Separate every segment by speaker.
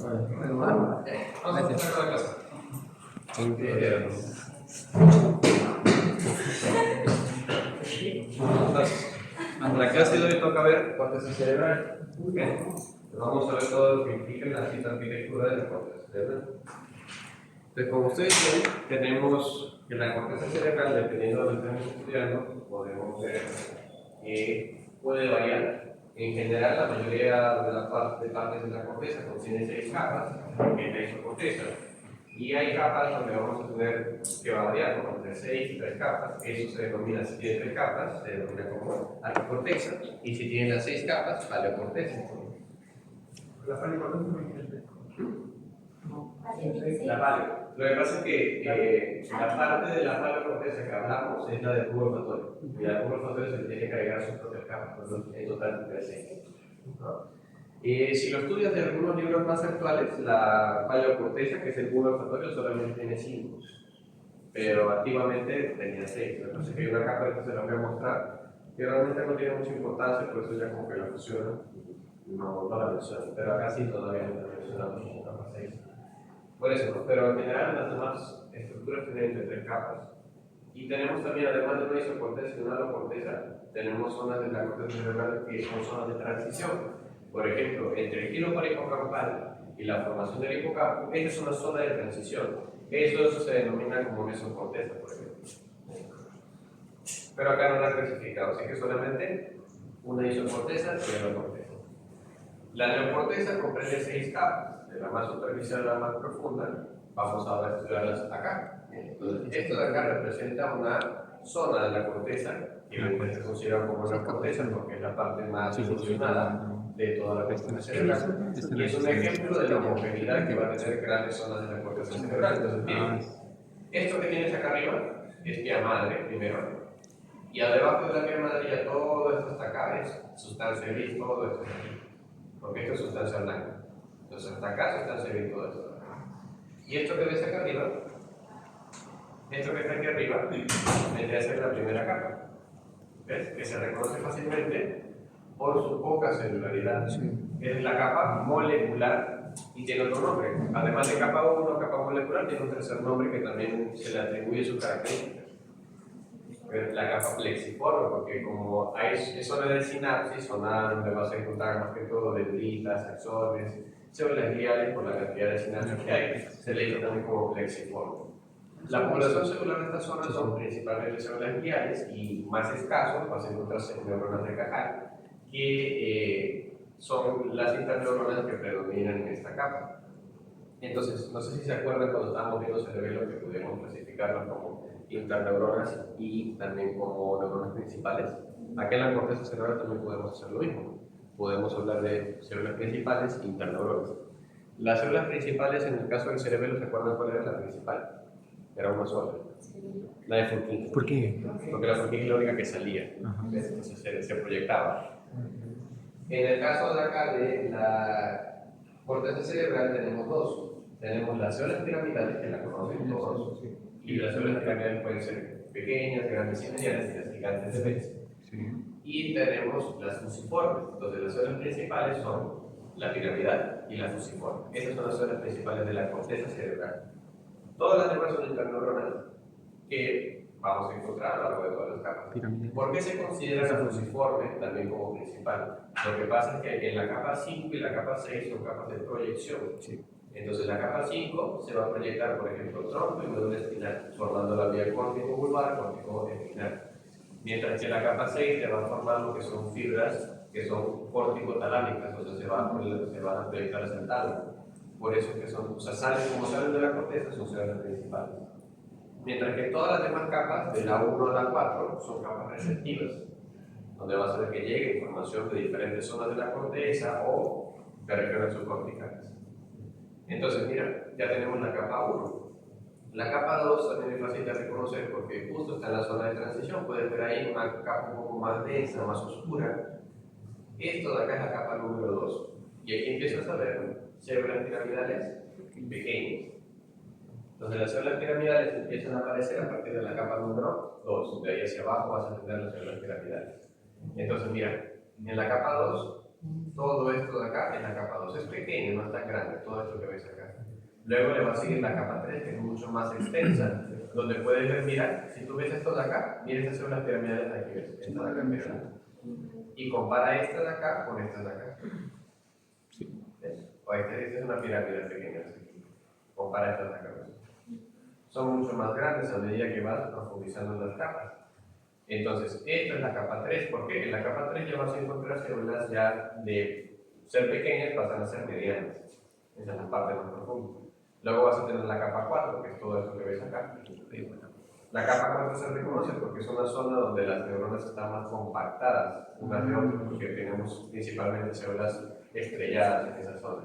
Speaker 1: Vamos a empezar con la clase. Entonces, en la clase de hoy toca ver corteza cerebral. Vamos a ver todo lo que implica la arquitectura de la corteza cerebral. Entonces, como ustedes ven, tenemos que la corteza cerebral, dependiendo de lo que estemos estudiando, podemos ver que puede variar. En general, la mayoría de las partes de la corteza contiene 6 capas, que es la isocorteza. Y hay capas donde vamos a tener que va a variar, como entre 6 y 3 capas. Eso se denomina, si tiene 3 capas, se denomina como arquicorteza. Y si tiene las 6 capas, paleocorteza.
Speaker 2: La paleocorteza no tiene 3.
Speaker 1: La paleo. Lo que pasa es que la parte de la paleocorteza que hablamos es la del tubo olfatorio. Y la del tubo olfatorio se le tiene que agregar sus propias capas, entonces en total tiene 6. Si lo estudias de algunos libros más actuales, la paleocorteza, que es el tubo olfatorio, solamente tiene 5. Pero activamente tenía 6. Entonces hay una capa que se la voy a mostrar, que realmente no tiene mucha importancia, por eso ya como que la fusiona. No la menciono, pero acá sí todavía no está mencionando como capa 6. Por eso, ¿no? Pero en general las demás estructuras tienen entre 3 capas. Y tenemos también, además de una isocorteza y una alocorteza, tenemos zonas de la corteza cerebral que son zonas de transición. Por ejemplo, entre el giro hipocampal y la formación del hipocampo, esta es una zona de transición. Eso se denomina como mesocorteza, por ejemplo. Pero acá no la he especificado, así que solamente una isocorteza y alocorteza. La neocorteza comprende 6 capas, de la más superficial a la más profunda. Vamos a estudiarlas acá. Entonces, esto de acá representa una zona de la corteza que se considera como una corteza porque es la parte más evolucionada de toda la corteza cerebral. Y es un ejemplo de la homogeneidad que va a tener grandes zonas de la corteza cerebral. Entonces, miren, esto que tienes acá arriba es pia madre, primero. Y debajo de la pia madre ya todo esto hasta acá es sustancia gris, todo esto está aquí. Porque esto es sustancia blanca. Entonces, hasta acá sustancia gris, todo esto. Y esto que ves acá arriba, esto que está aquí arriba, vendría a ser la primera capa. ¿Ves? Que se reconoce fácilmente por su poca celularidad. Es la capa molecular y tiene otro nombre. Además de capa 1, capa molecular, tiene un tercer nombre que también se le atribuye su característica. La capa plexiforme, porque como hay zonas de sinapsis, zona donde vas a encontrar más que todo dendritas, axones, células gliales por la cantidad de sinapsis que hay, se le dice también como plexiforme. La población celular de estas zonas son principalmente células gliales y más escasos vas a encontrar neuronas de Cajal, que son las interneuronas que predominan en esta capa. Entonces, no sé si se acuerdan cuando estábamos viendo cerebelo que pudimos clasificarlos como interneuronas y también como neuronas principales. Acá en la corteza cerebral también podemos hacer lo mismo. Podemos hablar de células principales e interneuronas. Las células principales, en el caso del cerebelo, ¿se acuerdan cuál era la principal? Era una sola. La de Purkinje.
Speaker 3: ¿Por qué?
Speaker 1: Porque la Purkinje es la única que salía. Entonces se proyectaba. En el caso de acá de la corteza cerebral tenemos dos. Tenemos las células piramidales, que la conocen todos, y las células piramidales pueden ser pequeñas, grandes y medianas, y las gigantes de Betz. Y tenemos las fusiformes. Entonces, las células principales son la piramidal y la fusiforme. Esas son las células principales de la corteza cerebral. Todas las demás son interneuronales que vamos a encontrar a lo largo de todas las capas. ¿Por qué se considera la fusiforme también como principal? Lo que pasa es que en la capa 5 y la capa 6 son capas de proyección. Entonces, la capa 5 se va a proyectar, por ejemplo, tronco y médula espinal, formando la vía córtico-vulvar, córtico-espinal. Mientras que la capa 6 se va a formar lo que son fibras que son córtico-talámicas, o sea, se van a proyectar hacia el tálamo. Por eso que son, o sea, como salen de la corteza, son células principales. Mientras que todas las demás capas, de la 1 a la 4, son capas receptivas, donde vas a ver que llega información de diferentes zonas de la corteza o de regiones subcorticales. Entonces, mira, ya tenemos la capa 1. La capa 2 también es fácil de reconocer porque justo está en la zona de transición. Puedes ver ahí una capa un poco más densa, más oscura. Esto de acá es la capa número 2. Y aquí empiezas a ver células piramidales pequeñas. Entonces, las células piramidales empiezan a aparecer a partir de la capa número 2. De ahí hacia abajo vas a tener las células piramidales. Entonces, mira, en la capa 2 Todo esto de acá es la capa 2. Es pequeño, no es tan grande, todo esto que ves acá. Luego le va a seguir la capa 3, que es mucho más extensa, donde puedes ver, mira, si tú ves esto de acá, mira estas son las piramidales de aquí, ¿ves? Esta de acá, mira. Y compara esta de acá con esta de acá. ¿Ves? O esta es una pirámide pequeña, así. Compara esta de acá, ¿ves? Son mucho más grandes a medida que vas profundizando en las capas. Entonces, esta es la capa 3, ¿por qué? En la capa 3 ya vas a encontrar células ya de ser pequeñas pasan a ser medianas. Esa es la parte más profunda. Luego vas a tener la capa 4, que es todo esto que ves acá. La capa 4 se reconoce porque es una zona donde las neuronas están más compactadas unas de otras, porque tenemos principalmente células estrelladas en esa zona.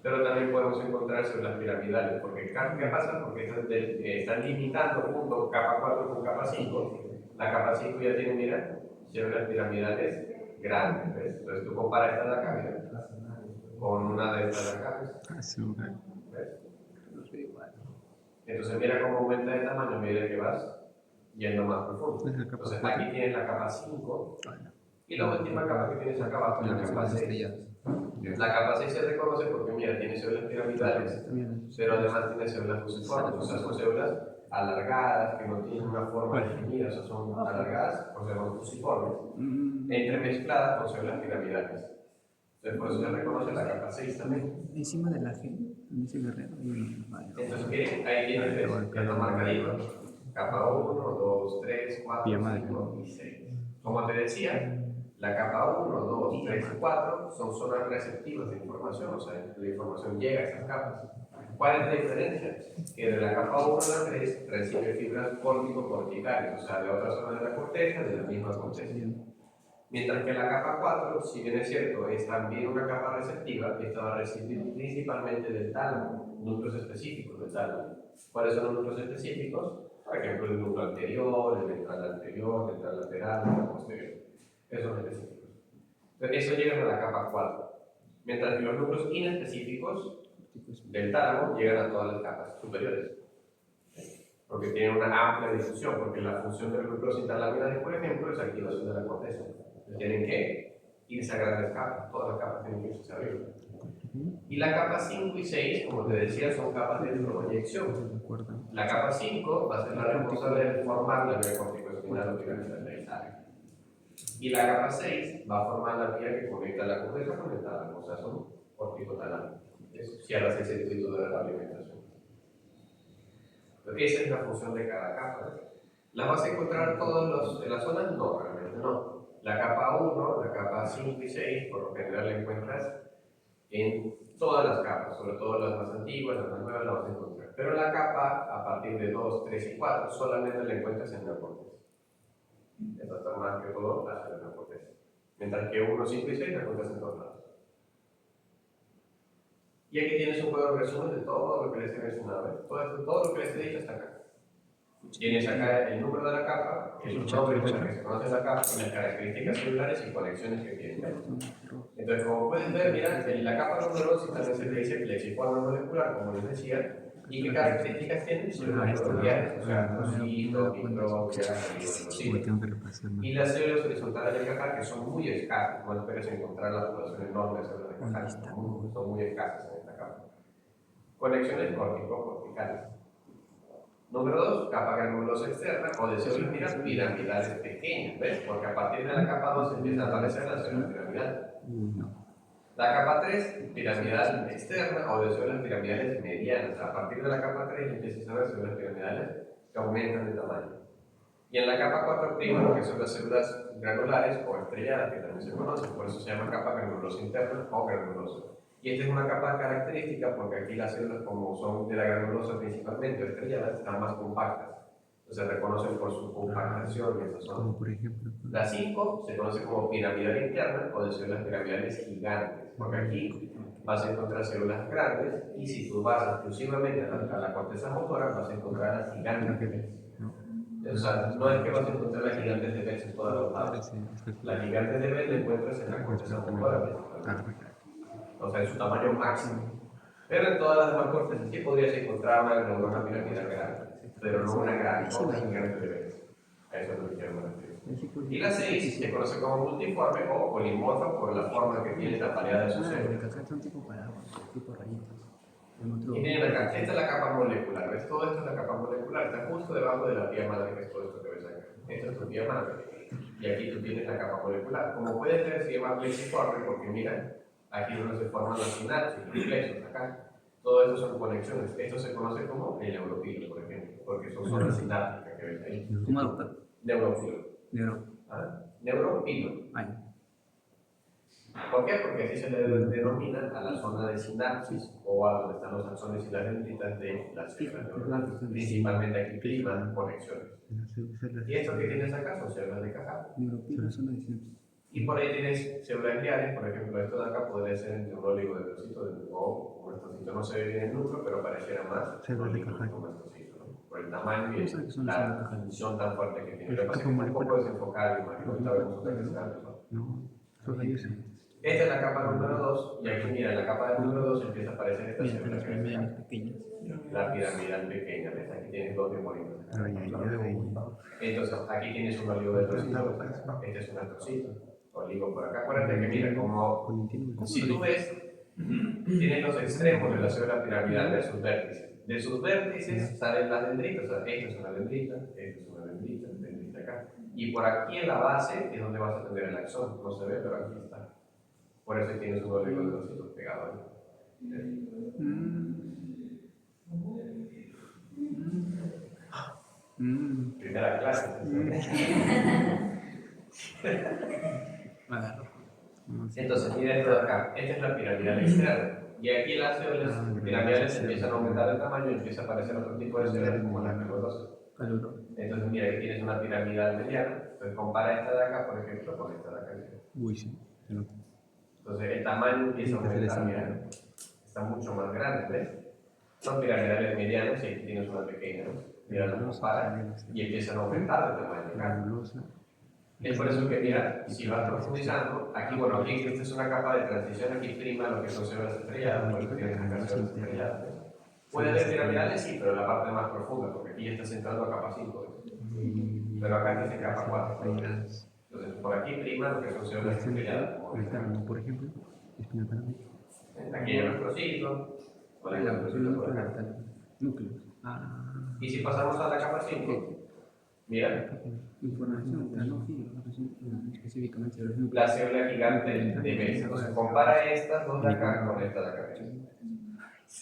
Speaker 1: Pero también podemos encontrar células piramidales, porque ¿qué pasa? Porque están limitando junto capa 4 con capa 5. La capa 5 ya tiene, mira, células piramidales grandes, ¿ves? Entonces tú comparas esta de acá, mira, con una de estas de acá, ¿ves? Entonces mira cómo aumenta de tamaño a medida que vas yendo más profundo. Entonces aquí tienes la capa 5 y la última capa que tienes acá abajo es la capa 6. La capa 6 se reconoce porque mira, tiene células piramidales, pero además tiene células fusiformes, o sea, son células alargadas que no tienen una forma definida, o sea, son alargadas, o sea, son fusiformes, entremezcladas con células piramidales. Entonces, por eso se reconoce la capa 6 también.
Speaker 3: Encima de la G, dice Guerrero.
Speaker 1: Entonces, miren, ahí tienes, ¿ves? Ya está marcadito. Capa 1, 2, 3, 4, 5 y 6. Como te decía, la capa 1, 2, 3 y 4 son zonas receptivas de información, o sea, la información llega a esas capas. ¿Cuál es la diferencia? Que de la capa 1 a la 3 recibe fibras córtico-corticales, o sea, de otra zona de la corteza, de la misma corteza. Mientras que la capa 4, si bien es cierto, es también una capa receptiva, esta va a recibir principalmente del tálamo, núcleos específicos del tálamo. ¿Cuáles son los núcleos específicos? Por ejemplo, el núcleo anterior, el ventral lateral, el posterior. Esos son específicos. Entonces, eso llega a la capa 4. Mientras que los núcleos inespecíficos del tálamo llegan a todas las capas superiores. Porque tienen una amplia difusión, porque la función de los núcleos interlaminares, por ejemplo, es activación de la corteza. Tienen que irse a grandes capas, todas las capas tienen que irse hacia arriba. Y la capa 5 y 6, como te decía, son capas de proyección. La capa 5 va a ser la responsable de formar la vía corticoespinal o piramidal de Isaac. Y la capa 6 va a formar la vía que conecta la corteza con el tálamo, o sea, son corticotalámicos. Si hagas ese circuito de la alimentación. Esa es la función de cada capa. ¿Las vas a encontrar todas en las zonas? No, realmente no. La capa 1, la capa 5 y 6, por lo general la encuentras en todas las capas, sobre todo las más antiguas, las más nuevas las vas a encontrar. Pero la capa, a partir de 2, 3 y 4, solamente la encuentras en la corteza. Esta está más que todo hacia la corteza. Mientras que 1, 5 y 6 la encuentras en todos lados. Y aquí tienes un juego de resumen de todo lo que les he mencionado. Todo lo que les he dicho hasta acá. Tienes acá el número de la capa, el nombre con el que se conoce la capa, y las características celulares y conexiones que tiene. Entonces, como pueden ver, mira, en la capa número 2 también se le dice lexiforme molecular, como les decía, y qué características tiene, células microbianas, o sea, cocitos, microbias, y las células horizontales del cajar, que son muy escasas, no esperes encontrar la población enorme de células de cajar, son muy escasas en esta capa. Conexiones córtico-corticales. Número 2, capa granulosa externa o de células piramidales pequeñas, ¿ves? Porque a partir de la capa 2 empiezan a aparecer las células piramidales. La capa 3, piramidal externa o de células piramidales medianas. A partir de la capa 3 empiezan a ver células piramidales que aumentan de tamaño. Y en la capa 4 prima lo que son las células granulares o estrelladas, que también se conocen, por eso se llama capa granulosa interna o granulosa. Y esta es una capa característica porque aquí las células, como son de la granulosa principalmente o estrelladas, están más compactas. Entonces se reconocen por su compactación en esa zona.
Speaker 3: Como por ejemplo.
Speaker 1: La 5 se conoce como piramidal interna o de células piramidales gigantes, porque aquí vas a encontrar células grandes y si tú vas exclusivamente a la corteza motora vas a encontrar las gigantes de Bell. O sea, no es que vas a encontrar las gigantes de Bell en todos los lados. Las gigantes de Bell la encuentras en la corteza motora. O sea, en su tamaño máximo. Pero en todas las demás cortezas sí podrías encontrar una neurona piramidal grande, pero no una gran gigante de Bell. A eso es lo que quiero decir. Y la 6 se conoce como multiforme o polimorfa por la forma que tiene la pareada de sus
Speaker 3: De
Speaker 1: células.
Speaker 3: caca son tipo paraguas, tipo rayitas.
Speaker 1: Y miren acá, esta es la capa molecular, ¿ves? Todo esto es la capa molecular, está justo debajo de la pía madre, que es todo esto que ves acá. Esto es tu pía madre. Y aquí tú tienes la capa molecular. Como puedes ver, se llama plexiforme porque mira, aquí es donde se forman las sinapsis, los plexos acá. Todo esto son conexiones. Esto se conoce como el neuropilo, por ejemplo, porque son zonas sinápticas que ves ahí.
Speaker 3: ¿Cómo doctor?
Speaker 1: Neuropilo.
Speaker 3: Negro.
Speaker 1: ¿Ah? Neuropilo.
Speaker 3: Ay.
Speaker 1: ¿Por qué? Porque así se le denomina a la zona de sinapsis o a donde están los axones y las dendritas de las fibras neuronales. Principalmente aquí priman conexiones. Y esto que tienes acá son células de Cajal.
Speaker 3: Neuropilo, zona de sinapsis.
Speaker 1: Y por ahí tienes células gliales, por ejemplo, esto de acá podría ser entre un oligodendrocito o un mastocito. No se ve bien el núcleo, pero pareciera más
Speaker 3: Células de
Speaker 1: un
Speaker 3: Cajal.
Speaker 1: mastocito, ¿no? Por el tamaño y
Speaker 3: ¿Cómo sabes que son
Speaker 1: la
Speaker 3: células de Cajal?
Speaker 1: función tan fuerte que tiene.
Speaker 3: Es
Speaker 1: Lo que pasa es que
Speaker 3: como
Speaker 1: es un poco
Speaker 3: molecular.
Speaker 1: desenfocado, imagino. Ahorita vemos otra vez, ¿no?
Speaker 3: No, solo hay eso.
Speaker 1: Esta es la capa número 2, y aquí mira, en la capa número 2 empieza a aparecer esta
Speaker 3: Mira,
Speaker 1: célula
Speaker 3: las
Speaker 1: que ves
Speaker 3: pirámides
Speaker 1: acá.
Speaker 3: pequeñas.
Speaker 1: La piramidal pequeña, ¿ves? Aquí tienes dos demolitos.
Speaker 3: Ay, ay, ay.
Speaker 1: Entonces, aquí tienes un oligodendrocito, este es un astrocito, oligo por acá. Acuérdate que mira, como si tú ves, tienes los extremos de la célula piramidal de sus vértices. De sus vértices salen las dendritas, o sea, esta es una dendrita, esta es una dendrita, dendrita acá. Y por aquí en la base es donde vas a tener el axón, no se ve, pero aquí está. Por eso tienes un oligodendrocito pegado ahí. Primera clase.
Speaker 3: Agarro.
Speaker 1: Entonces, mira esto de acá. Esta es la piramidal externa. Y aquí las células piramidales empiezan a aumentar el tamaño y empieza a aparecer otro tipo de células como la calurosa. Entonces, mira, aquí tienes una piramidal mediana. Entonces, compara esta de acá, por ejemplo, con esta de acá.
Speaker 3: Uy, sí. Se nota.
Speaker 1: Entonces, el tamaño empieza a aumentar, mira. Está mucho más grande, ¿ves? Son piramidales medianas y aquí tienes una pequeña, ¿no? Mira, las compara y empiezan a aumentar de tamaño acá.
Speaker 3: Granulosa.
Speaker 1: Es por eso que, mira, si vas profundizando, aquí, bueno, aquí esta es una capa de transición, aquí prima lo que son células estrelladas, por eso tienes acá células estrelladas. Puede haber piramidales, sí, pero la parte más profunda, porque aquí ya estás entrando a capa 5, pero acá estás en capa 4. Entonces, por aquí prima lo que son células estrelladas.
Speaker 3: Por ejemplo, espina talámica.
Speaker 1: Aquí hay nuestro ciclo, con el nuestro por acá.
Speaker 3: Núcleos.
Speaker 1: Y si pasamos a la capa 5, mira,
Speaker 3: Información, específicamente de los núcleos.
Speaker 1: la célula gigante de Bell. Entonces, compara estas dos de acá con esta de acá.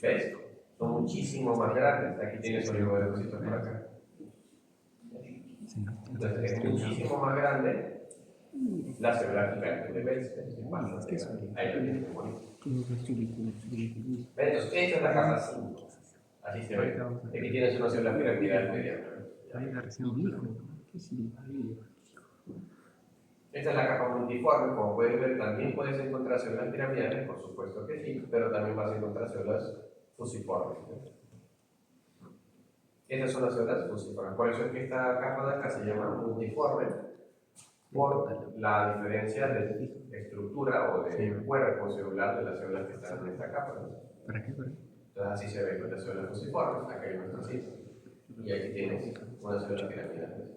Speaker 1: ¿Ves? Son muchísimo más grandes. Aquí tienes oligodendrocitos por acá. Entonces, es muchísimo más grande la célula gigante de Bell. Ahí lo tienes bonito. Entonces, esta es la capa 5. Así se ve. Aquí tienes una célula piramidal mediana. Esta es la capa multiforme, como puedes ver, también puedes encontrar células piramidales, por supuesto que sí, pero también vas a encontrar células fusiformes. Estas son las células fusiformes, por eso es que esta capa de acá se llama multiforme, por la diferencia de estructura o de cuerpo celular de las células que están en esta capa.
Speaker 3: ¿Para qué?
Speaker 1: Entonces así se ve con las células fusiformes, acá hay nuestro sitio, y aquí tienes una célula piramidal.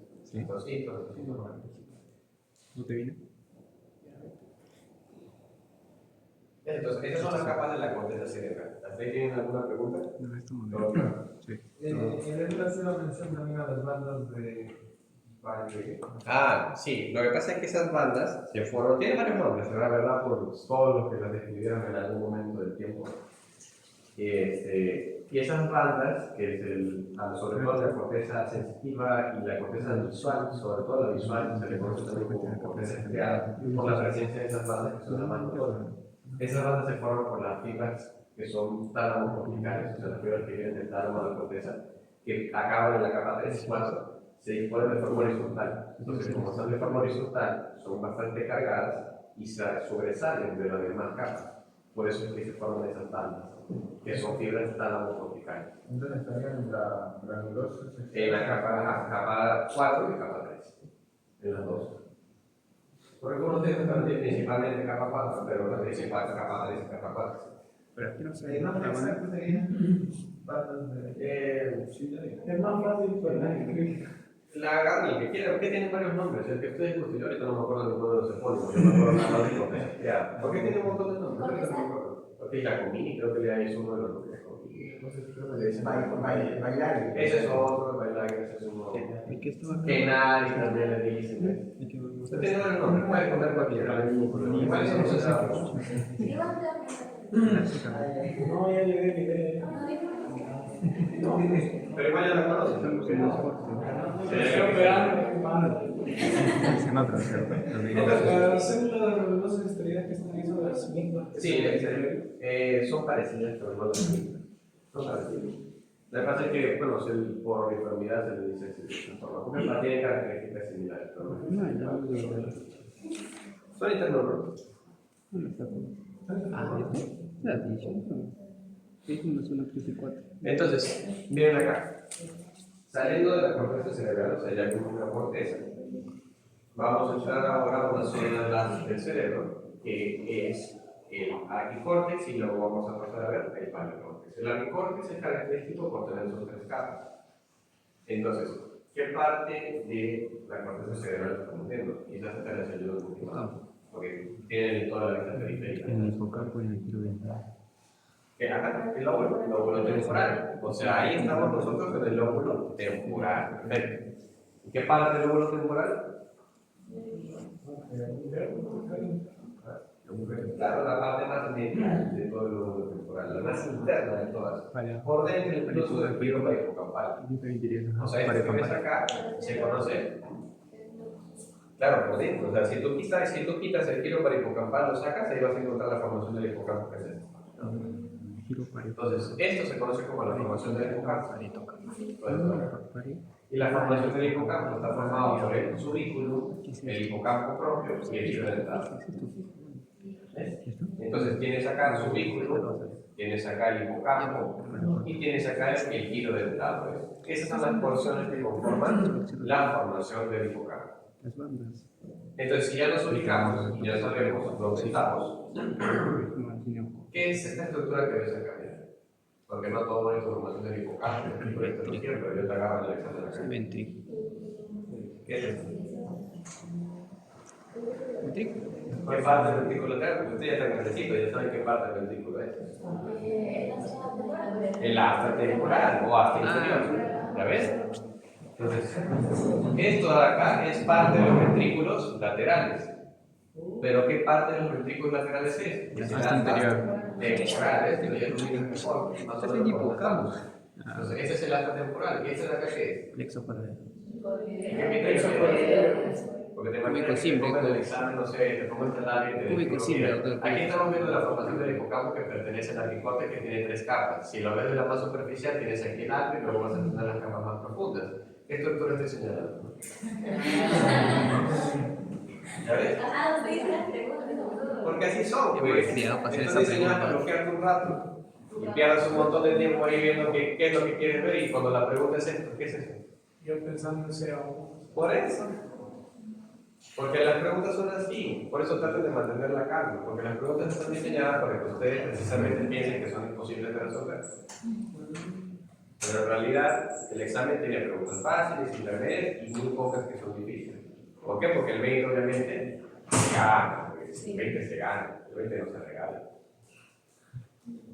Speaker 3: ¿No te viene?
Speaker 1: Entonces, esas son las capas de la corteza cerebral. ¿Hasta ahí tienen alguna pregunta?
Speaker 3: No, esto no.
Speaker 1: ¿Todo claro?
Speaker 3: Sí.
Speaker 2: En el hace la mención también a las bandas de baile.
Speaker 1: Sí, lo que pasa es que esas bandas se forman, tienen varios nombres, la verdad, por todos los que las describieron en algún momento del tiempo. Y esas bandas, que es sobre todo la corteza sensitiva y la corteza visual, sobre todo la visual, se le conoce también como corteza estriada, por la presencia de esas bandas que son las bandas. Esas bandas se forman por las fibras que son tálamos corticales, o sea, las fibras que vienen del tálamo de la corteza, que acaban en la capa 3 y 4, se disponen de forma horizontal. Entonces, como están de forma horizontal, son bastante cargadas y se sobresalen de las demás capas. Por eso es que se forman esas bandas, que son fibras tálamo corticales.
Speaker 2: Entonces estarían en la granulosa.
Speaker 1: En la capa 4 y capa 3, en las dos. Por algunos de ellos también principalmente capa 4, pero la principal capa 3 y capa 4.
Speaker 3: Pero aquí no se
Speaker 2: No, exacto, serían bandas de.
Speaker 1: Es más fácil para escribir. La agarran el que quiera, porque tienen varios nombres. El que ustedes gusten, yo ahorita no me acuerdo de ninguno de los epónimos, yo me acuerdo nada más de Cortés. Ya, porque tiene un montón de nombres. Ahorita no me acuerdo. Porque la Comini, creo que le hizo uno de los nombres. No sé, creo que le dicen.
Speaker 2: Bailar.
Speaker 1: Ese es otro, bailar, ese es uno.
Speaker 3: ¿Y qué estaba acá?
Speaker 1: Kenari también le dicen.
Speaker 3: ¿Y qué va?
Speaker 1: Usted tiene varios nombres, puede poner cualquiera. Igual son los esclavos.
Speaker 2: No, ya llegué.
Speaker 1: Pero igual ya la conocen.
Speaker 3: Estamos en los cortes. En otra, ¿cierto?
Speaker 2: Las células de las estrellas que están ahí sobre las mismas.
Speaker 1: Sí, son parecidas, pero no las mismas. Son parecidas. Lo que pasa es que, bueno, por enfermedad se le dice de esta forma, porque tienen características similares. Son internos, ¿no?
Speaker 3: ¿Dónde está todo? Ah, ¿esto? ¿La has dicho? Es una zona 3 y 4.
Speaker 1: Entonces, miren acá. Saliendo de la corteza cerebral, o sea, ya como una corteza, vamos a entrar ahora a una zona del cerebro, que es el arquicórtex, y luego vamos a pasar a ver el paleocórtex. El arquicórtex es característico por tener sus tres capas. Entonces, ¿qué parte de la corteza cerebral estamos viendo? Quizás esta les ayuda un poquito más, porque tienen toda la vista periférica.
Speaker 3: En el hipocampo y en el giro dental.
Speaker 1: Acá, el lóbulo temporal. O sea, ahí estamos nosotros en el lóbulo temporal. Perfecto. ¿Y qué parte del lóbulo temporal? Claro, la parte más medial de todo el lóbulo temporal, la más interna de todas. Por dentro incluso del giro perihipocampal. O sea, esto que ves acá se conoce. Claro, por dentro. O sea, si tú quitas el giro perihipocampal, lo sacas, ahí vas a encontrar la formación del hipocampo que es esto. Entonces, esto se conoce como la formación del hipocampo. Y la formación del hipocampo está formada por el subículo, el hipocampo propio y el giro dental. Entonces, tienes acá el subículo, tienes acá el hipocampo y tienes acá el giro dental. Esas son las porciones que conforman la formación del hipocampo.
Speaker 3: Las bandas.
Speaker 1: Entonces, si ya nos ubicamos y ya sabemos dónde estamos, ¿qué es esta estructura que ves acá? Porque no todo es información del hipocampo, por esto lo quiero, pero yo te agarro el examen acá.
Speaker 3: Ventrículo.
Speaker 1: ¿Qué es esto?
Speaker 3: ¿Ventrículo?
Speaker 1: ¿Qué parte del ventrículo lateral? Usted ya está grandecito, ya saben qué parte del ventrículo es. El asta temporal o asta inferior. ¿Ya ves? Entonces, esto de acá es parte de los ventrículos laterales. ¿Pero qué parte de los ventrículos laterales es?
Speaker 3: La asta interior.
Speaker 1: Temporal, esto ya lo miran mejor. Más o menos como estamos. Entonces, ese es el asta temporal. ¿Y este de acá qué es?
Speaker 3: Plexo para él.
Speaker 1: Porque te imaginas que te pongan el examen, no sé, te pongo el labio y te
Speaker 3: Cúbico
Speaker 1: digo,
Speaker 3: simple,
Speaker 1: mira,
Speaker 3: doctor.
Speaker 1: aquí estamos viendo la formación del hipocampo que pertenece al arquicórtex que tiene tres capas. Si lo ves de la más superficial, tienes aquí el alto y luego vas a tener las capas más profundas. ¿Qué estructura estoy señalando? ¿Ya ves? Porque así son, pues. Entonces enseñas a bloquearte un rato y pierdas un montón de tiempo ahí viendo qué es lo que quieres ver y cuando la pregunta es esto, ¿qué es eso?
Speaker 2: Yo pensando en ser
Speaker 1: Por eso. Porque las preguntas son así, por eso traten de mantener la calma, porque las preguntas están diseñadas para que ustedes precisamente piensen que son imposibles de resolver. Pero en realidad el examen tiene preguntas fáciles, intermedias y muy pocas que son difíciles. ¿Por qué? Porque el 20 obviamente se gana, el 20 se gana, el 20 no se regala.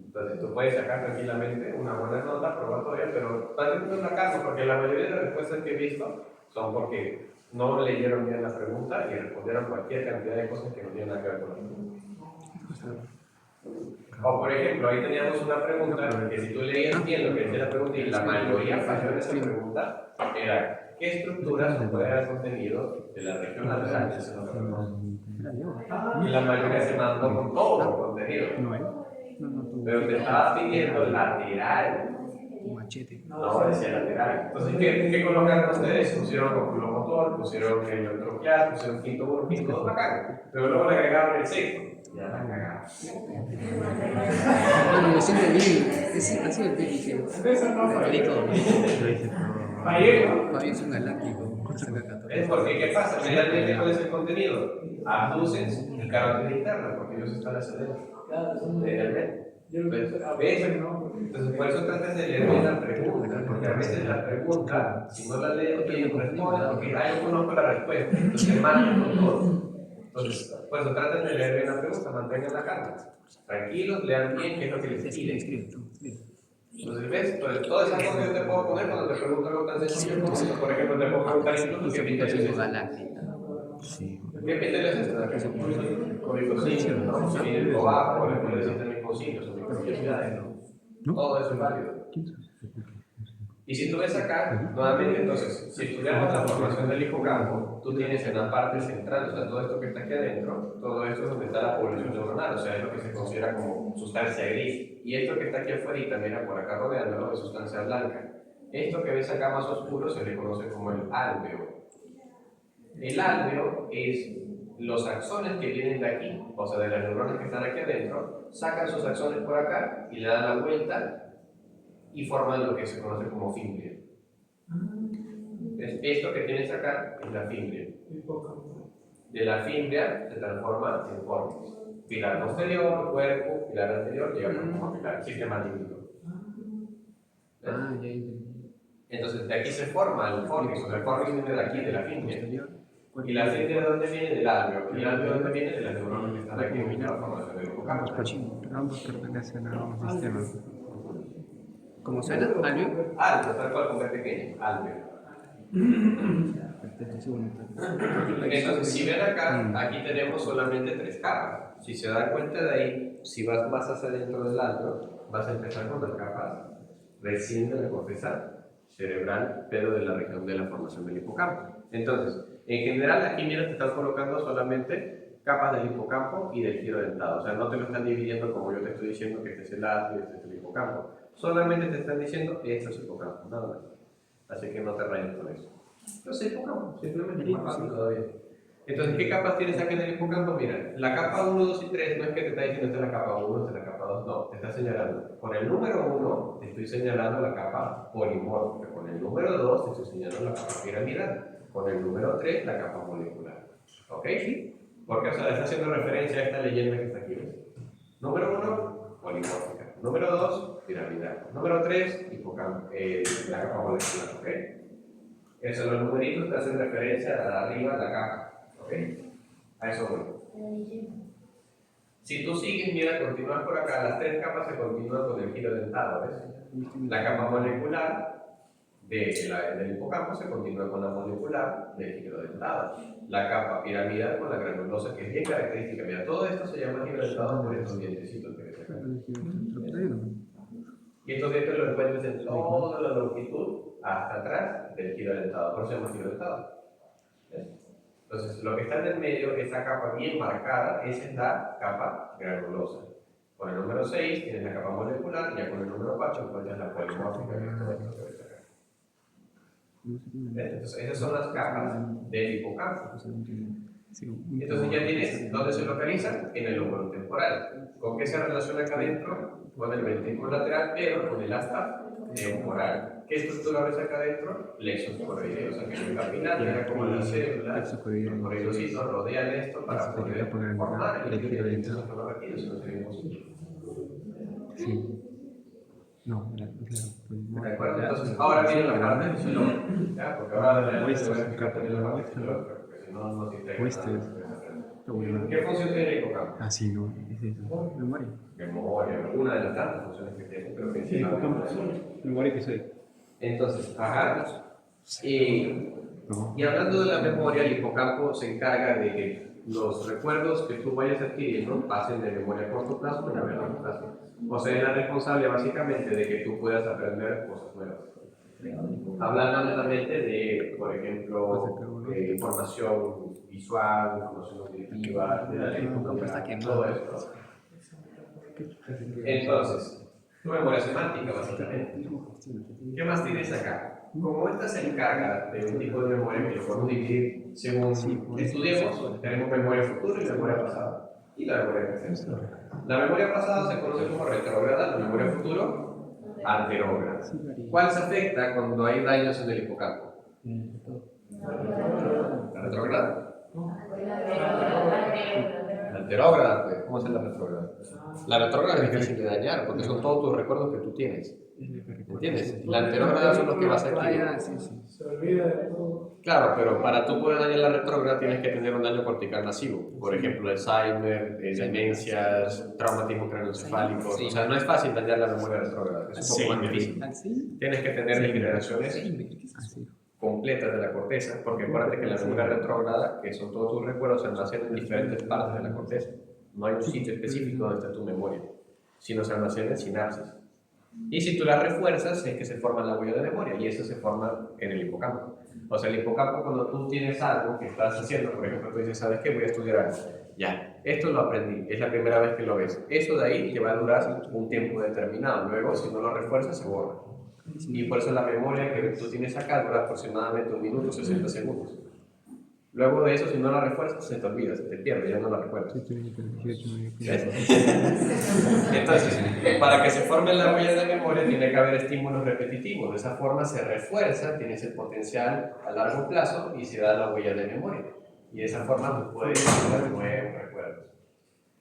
Speaker 1: Entonces tú puedes sacar tranquilamente una buena nota probatoria, pero también no la calma, porque la mayoría de las respuestas que he visto son porque no leyeron bien la pregunta y respondieron cualquier cantidad de cosas que no tienen nada que ver con la pregunta. O por ejemplo, ahí teníamos una pregunta que si tú leías bien lo que decía la pregunta y la mayoría falló en esa pregunta, era ¿qué estructuras componen el contenido de la región lateral del seno femoral? Y la mayoría se mandó con todo el contenido. Pero te estaba pidiendo lateral.
Speaker 3: Machete.
Speaker 1: No, decía lateral. Entonces, ¿qué colocaron ustedes? Pusieron oculomotor, pusieron el troquear, pusieron quinto 1, quinto 2, bacán. Pero luego le agregaron el sexto. Ya la cagaron.
Speaker 3: Bueno, yo siempre vi, ha sido el que dije. Fabio es un galáctico.
Speaker 1: Es porque, ¿qué pasa? Generalmente, ¿cuál es el contenido? Abducens y carótida interna, porque ellos están accediendo. Generalmente. ¿Ves? Entonces, por eso traten de leer bien la pregunta, porque a veces la pregunta, si no la lees bien, responde, porque yo conozco la respuesta, entonces marcan con todo. Entonces, por eso traten de leer bien la pregunta, mantengan la calma. Tranquilos, lean bien qué es lo que les piden. Entonces, ¿ves? Entonces, todas esas cosas yo te puedo poner cuando te pregunto algo tan sencillo como esto. Por ejemplo, te puedo preguntar incluso qué pintel es este. ¿Qué pintel es este? Código ¿no? Si viene el cobajo, le puedes decir mis concilios o mis curiosidades, ¿no? Todo eso es válido. Y si tú ves acá, nuevamente, entonces, si estudiamos la formación del hipocampo, tú tienes en la parte central, o sea, todo esto que está aquí adentro, todo esto es donde está la población neuronal, o sea, es lo que se considera como sustancia gris. Y esto que está aquí afuera, mira, por acá rodeándolo, es sustancia blanca. Esto que ves acá más oscuro se le conoce como el álveo. El álveo es los axones que vienen de aquí, o sea, de las neuronas que están aquí adentro, sacan sus axones por acá y le dan la vuelta y forman lo que se conoce como fimbria. Esto que tienes acá es la fimbria. De la fimbria se transforma en formis. Pilar posterior, cuerpo, pilar anterior, llegamos como pilar, sistema límbico. Entonces, de aquí se forma el formis, o sea, el formis viene de aquí, de la fimbria. ¿Y la fimbria de dónde viene? Del álveo. ¿Y el álveo de dónde viene? De las neuronas que están aquí en la formación del hipocampo.
Speaker 3: Ambos pertenecen a un sistema. ¿Cómo suena? ¿Álveo?
Speaker 1: Álveo, tal cual con B pequeño, álveo. Entonces, si ven acá, aquí tenemos solamente 3 capas. Si se dan cuenta de ahí, si vas más hacia adentro del álveo, vas a empezar con las capas recién de la corteza cerebral, pero de la región de la formación del hipocampo. Entonces, en general, aquí mira, te están colocando solamente capas del hipocampo y del giro dentado. O sea, no te lo están dividiendo como yo te estoy diciendo que este es el álveo y este es el hipocampo. Solamente te están diciendo esto es hipocampo, nada más. Así que no te rayes con eso. Entonces, hipocampo, simplemente más fácil todavía. Entonces, ¿qué capas tienes aquí en el hipocampo? Mira, la capa 1, 2 y 3 no es que te está diciendo esta es la capa 1, esta es la capa 2, no, te está señalando. Con el número 1 te estoy señalando la capa polimórfica, con el número 2 te estoy señalando la capa piramidal, con el número 3 la capa molecular. ¿Ok? Porque, o sea, le está haciendo referencia a esta leyenda que está aquí. Número 1, polimórfica. Número 2, piramidal. Número 3, hipocampo, la capa molecular. ¿Ok? Eso, los numeritos te hacen referencia a arriba la capa. ¿Ok? A eso voy. Si tú sigues, mira, continúas por acá, las 3 capas se continúan con el giro dentado, ¿ves? La capa molecular del hipocampo se continúa con la molecular del giro dentado. La capa piramidal con la granulosa, que es bien característica. Mira, todo esto se llama giro dentado por estos dientecitos que ves acá. Y estos dientes los encuentras en toda la longitud hasta atrás del giro dentado, por eso se llama giro dentado. ¿Ves? Entonces, lo que está en el medio, esa capa bien marcada, esa es la capa granulosa. Con el número 6 tienes la capa molecular, y ya con el número 4 encuentras la polimórfica, que es todo esto que ves acá. ¿Ves? Entonces, esas son las capas del hipocampo. Entonces, ya tienes dónde se localiza en el lóbulo temporal. ¿Con qué se relaciona acá adentro? Con el ventrículo lateral, pero con el asta temporal. ¿Qué estructura ves acá adentro? Plexo coroideo, o sea que es un capilar, mira como la célula, los coroidocitos rodean esto para poder formar el líquido dentado. Eso no requiere, eso no sería imposible.
Speaker 3: Sí. No, claro.
Speaker 1: ¿De acuerdo? Entonces, ahora viene la parte del fisiológico, ¿ya? Porque ahora de la parte fisiológica, porque si no, no se integra. ¿Qué función tiene el hipocampo?
Speaker 3: Ah, sí, no, es eso. Memoria.
Speaker 1: Memoria, una de las tantas funciones que tiene, pero principalmente
Speaker 3: memoria que soy.
Speaker 1: Entonces, ajá. Y hablando de la memoria, el hipocampo se encarga de que los recuerdos que tú vayas adquiriendo pasen de memoria a corto plazo a memoria a largo plazo. O sea, es la responsable básicamente de que tú puedas aprender cosas nuevas. Hablando netamente de, por ejemplo, información visual, información auditiva, de la lectura, todo esto. Entonces, tu memoria semántica, básicamente. ¿Qué más tienes acá? Como esta se encarga de un tipo de memoria que lo podemos dividir según estudiemos, tenemos memoria futura y memoria pasada. Y la memoria presente. La memoria pasada se conoce como retrógrada, la memoria futuro, anterógrada. ¿Cuál se afecta cuando hay daños en el hipocampo? ¿La retrógrada? La anterógrada, pues, ¿cómo es la retrógrada? La retrógrada es difícil de dañar porque son todos tus recuerdos que tú tienes. ¿Entiendes? La anterógrada son los que vas a adquirir.
Speaker 2: Se olvida de todo.
Speaker 1: Claro, pero para tú poder dañar la retrógrada tienes que tener un daño cortical masivo. Por ejemplo, Alzheimer, demencias, traumatismo craneoencefálico. O sea, no es fácil dañar la memoria retrógrada, es un poco más difícil. Tienes que tener degeneraciones completas de la corteza, porque acuérdate que la memoria retrógrada, que son todos tus recuerdos, se almacenan en diferentes partes de la corteza. No hay un sitio específico donde está tu memoria, sino se almacena en sinapsis. Y si tú la refuerzas, es que se forma la huella de memoria, y eso se forma en el hipocampo. O sea, el hipocampo, cuando tú tienes algo que estás haciendo, por ejemplo, tú dices, ¿sabes qué? Voy a estudiar algo. Ya, esto lo aprendí, es la primera vez que lo ves. Eso de ahí te va a durar un tiempo determinado. Luego, si no lo refuerzas, se borra. Y por eso la memoria que tú tienes acá dura aproximadamente 1 minuto, 60 segundos. Luego de eso, si no la refuerzas, se te olvida, se te pierde, ya no la recuerdas. ¿Ves? Entonces, para que se forme la huella de memoria, tiene que haber estímulos repetitivos. De esa forma se refuerza, tienes el potencial a largo plazo y se da la huella de memoria. Y de esa forma tú puedes tener nuevos recuerdos.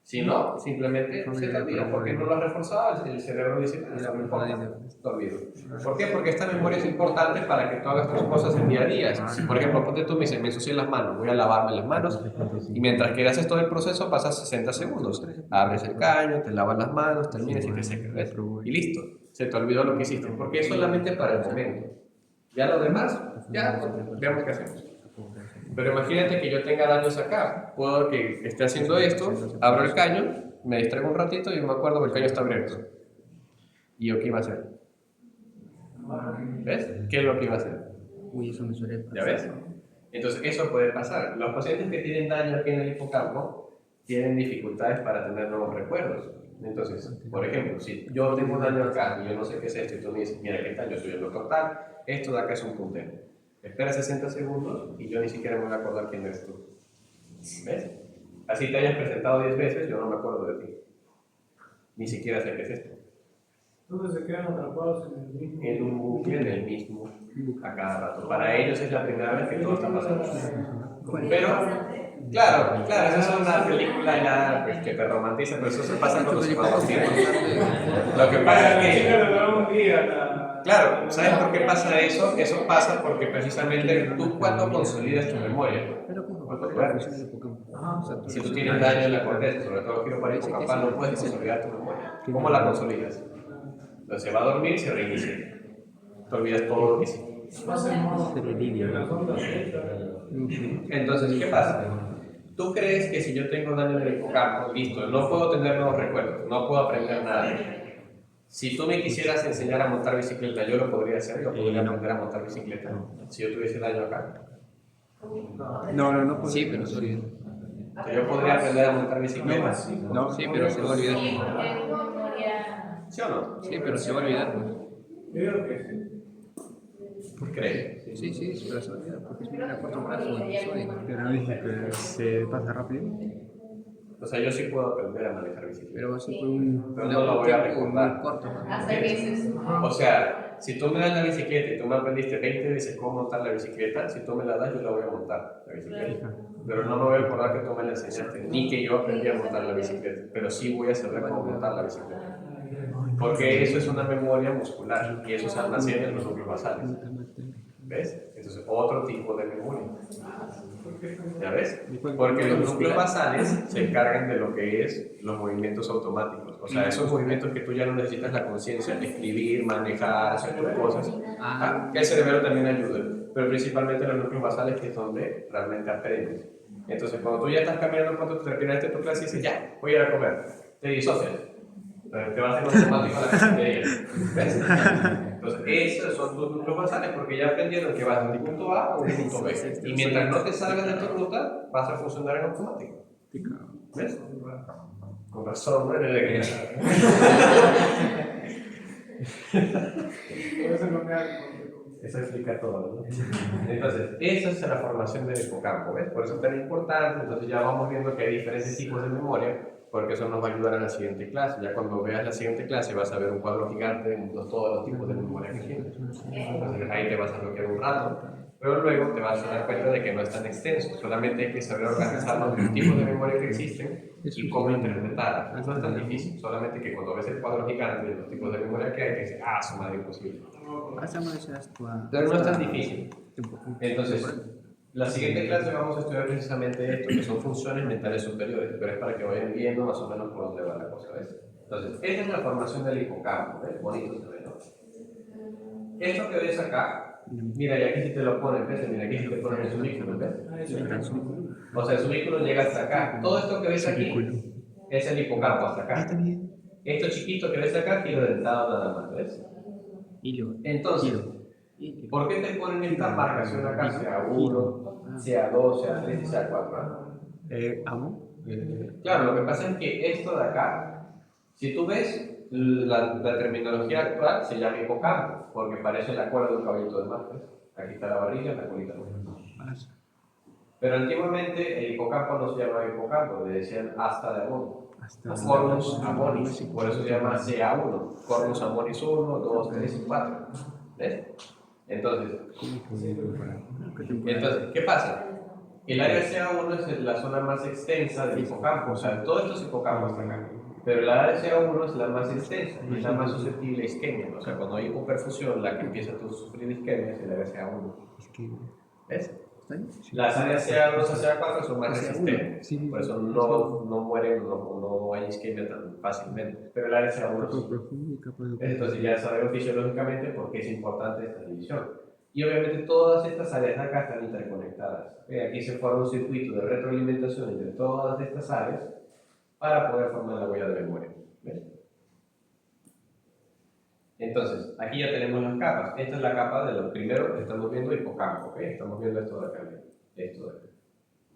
Speaker 1: Si no, simplemente se te olvida. Porque no lo has reforzado, el cerebro dice, no me importa, te olvido. ¿Por qué? Porque esta memoria es importante para que tú hagas tus cosas en día a día. Si, por ejemplo, ponte tú, me dices, me ensucié las manos, voy a lavarme las manos, y mientras que haces todo el proceso, pasas 60 segundos. Abres el caño, te lavas las manos, terminas y te secas, ¿ves? Y listo, se te olvidó lo que hiciste, porque es solamente para el momento. Ya lo demás, ya veamos qué hacemos. Pero imagínate que yo tenga daños acá. Puedo que esté haciendo esto, abro el caño, me distraigo un ratito y me acuerdo que el caño está abierto. ¿Y yo qué iba a hacer? ¿Ves? ¿Qué es lo que iba a hacer?
Speaker 3: Uy, eso me suele pasar.
Speaker 1: ¿Ya ves? Entonces, eso puede pasar. Los pacientes que tienen daño aquí en el hipocampo tienen dificultades para tener nuevos recuerdos. Entonces, por ejemplo, si yo tengo daño acá y yo no sé qué es esto, y tú me dices, mira, ¿qué tal? Yo soy el doctor tal, esto de acá es un puntero. Espera 60 segundos y yo ni siquiera me voy a acordar quién eres tú. ¿Ves? Así te hayas presentado 10 veces, yo no me acuerdo de ti. Ni siquiera sé qué es esto.
Speaker 2: Entonces se quedan atrapados en el mismo.
Speaker 1: En un bucle, en el mismo, a cada rato. Para ellos es la primera vez que todo está pasando. Pero, claro, esa es una película ya pues, que te romantiza, pero eso se pasa con los psicólogos. Lo que pasa es que... Claro, ¿sabes por qué pasa eso? Eso pasa porque precisamente tú cuando consolidas tu memoria, cuando duermes, si tú tienes daño en la corteza, sobre todo quiero hipocampal, no puedes consolidar tu memoria. ¿Cómo la consolidas? Entonces se va a dormir y se reinicia. Te olvidas todo lo que hiciste. Entonces, ¿qué pasa? Tú crees que si yo tengo daño en el hipocampo, listo, no puedo tener nuevos recuerdos, no puedo aprender nada. Si tú me quisieras enseñar a montar bicicleta, yo lo podría hacer, yo podría aprender a montar bicicleta, si yo tuviese daño acá.
Speaker 3: No. Sí, pero se olvida.
Speaker 1: Yo podría aprender a montar bicicleta.
Speaker 3: No, sí, pero se va a olvidar.
Speaker 1: ¿Sí o no?
Speaker 3: Sí, pero se va a olvidar.
Speaker 2: Creo que sí.
Speaker 1: ¿Crees?
Speaker 3: Sí, pero se va a olvidar porque es a corto plazo. Pero dice que se pasa rápido.
Speaker 1: O sea, yo sí puedo aprender a manejar bicicleta.
Speaker 3: Pero va a ser por un
Speaker 1: Pero no lo voy a recordar.
Speaker 3: muy corto.
Speaker 4: Hasta que dices.
Speaker 1: O sea, si tú me das la bicicleta y tú me aprendiste 20 veces cómo montar la bicicleta, si tú me la das, yo la voy a montar, la bicicleta. Pero no me voy a acordar que tú me la enseñaste, ni que yo aprendí a montar la bicicleta. Pero sí voy a saber cómo montar la bicicleta. Porque eso es una memoria muscular y eso se almacena en los núcleos basales. ¿Ves? Entonces, otro tipo de memoria. ¿Ya ves? Porque los núcleos basales se encargan de lo que es los movimientos automáticos. O sea, esos movimientos que tú ya no necesitas la conciencia, escribir, manejar, hacer tus cosas. Que el cerebro también ayuda. Pero principalmente los núcleos basales, que es donde realmente aprendes. Entonces, cuando tú ya estás caminando, cuando tú terminaste tu clase y dices, ya, voy a ir a comer, te disocias. Te vas a hacer automático a la cafetería. ¿Ves? Entonces, esos son tus núcleos basales porque ya aprendieron que vas de un punto A a un punto B. Y mientras no te salgas de tu ruta, vas a funcionar en automático. ¿Ves? Con razón, ¿no? Eso explica todo, ¿no? Entonces, esa es la formación del hipocampo, ¿ves? Por eso es tan importante. Entonces, ya vamos viendo que hay diferentes tipos de memoria, porque eso nos va a ayudar en la siguiente clase. Ya cuando veas la siguiente clase vas a ver un cuadro gigante de todos los tipos de memoria que tienes. Entonces, ahí te vas a bloquear un rato pero luego te vas a dar cuenta de que no es tan extenso, solamente hay que saber organizar los tipos de memoria que existen y cómo interpretarlas. No es tan difícil, solamente que cuando ves el cuadro gigante de los tipos de memoria que hay, que dices, su madre, imposible. Pero no es tan difícil. Entonces, la siguiente clase vamos a estudiar precisamente esto, que son funciones mentales superiores, pero es para que vayan viendo más o menos por dónde va la cosa, ¿ves? Entonces, esta es la formación del hipocampo, ¿ves? Bonito se ve, ¿no? Esto que ves acá, mira, y aquí si te lo ponen, ¿ves? Mira, aquí si te ponen el subículo, ¿ves? O sea, el subículo llega hasta acá. Todo esto que ves aquí es el hipocampo hasta acá. Esto chiquito que ves acá, giro dentado nada más, ¿ves? Entonces, ¿por qué te ponen esta marcación acá, sea 1, sea 2, sea 3 y sea 4? Claro, lo que pasa es que esto de acá, si tú ves, la terminología actual se llama hipocampo, porque parece la cola de un caballito de mar, ¿ves? Aquí está la barriga, la colita. Pero antiguamente el hipocampo no se llamaba hipocampo, le decían asta de amor. Cornus amonis, por eso se llama CA1, Cornus amonis 1, 2, 3 y 4. ¿Ves? Entonces, ¿qué pasa? El área CA1 es la zona más extensa del hipocampo, o sea, todo esto es hipocampo hasta acá. Pero la área CA1 es la más extensa y es la más susceptible a isquemia. O sea, cuando hay hipoperfusión, la que empieza a sufrir isquemia es el área CA1. ¿Ves? Las áreas CA2 a CA4 son más resistentes, por eso no mueren, no hay isquemia tan fácilmente, pero el área CA1 sí. Entonces ya sabemos fisiológicamente por qué es importante esta división. Y obviamente todas estas áreas de acá están interconectadas. Aquí se forma un circuito de retroalimentación entre todas estas áreas para poder formar la huella de memoria. ¿Ves? Entonces, aquí ya tenemos las capas. Esta es la capa de lo primero que estamos viendo, hipocampo. ¿Okay? Estamos viendo esto de acá, esto de acá,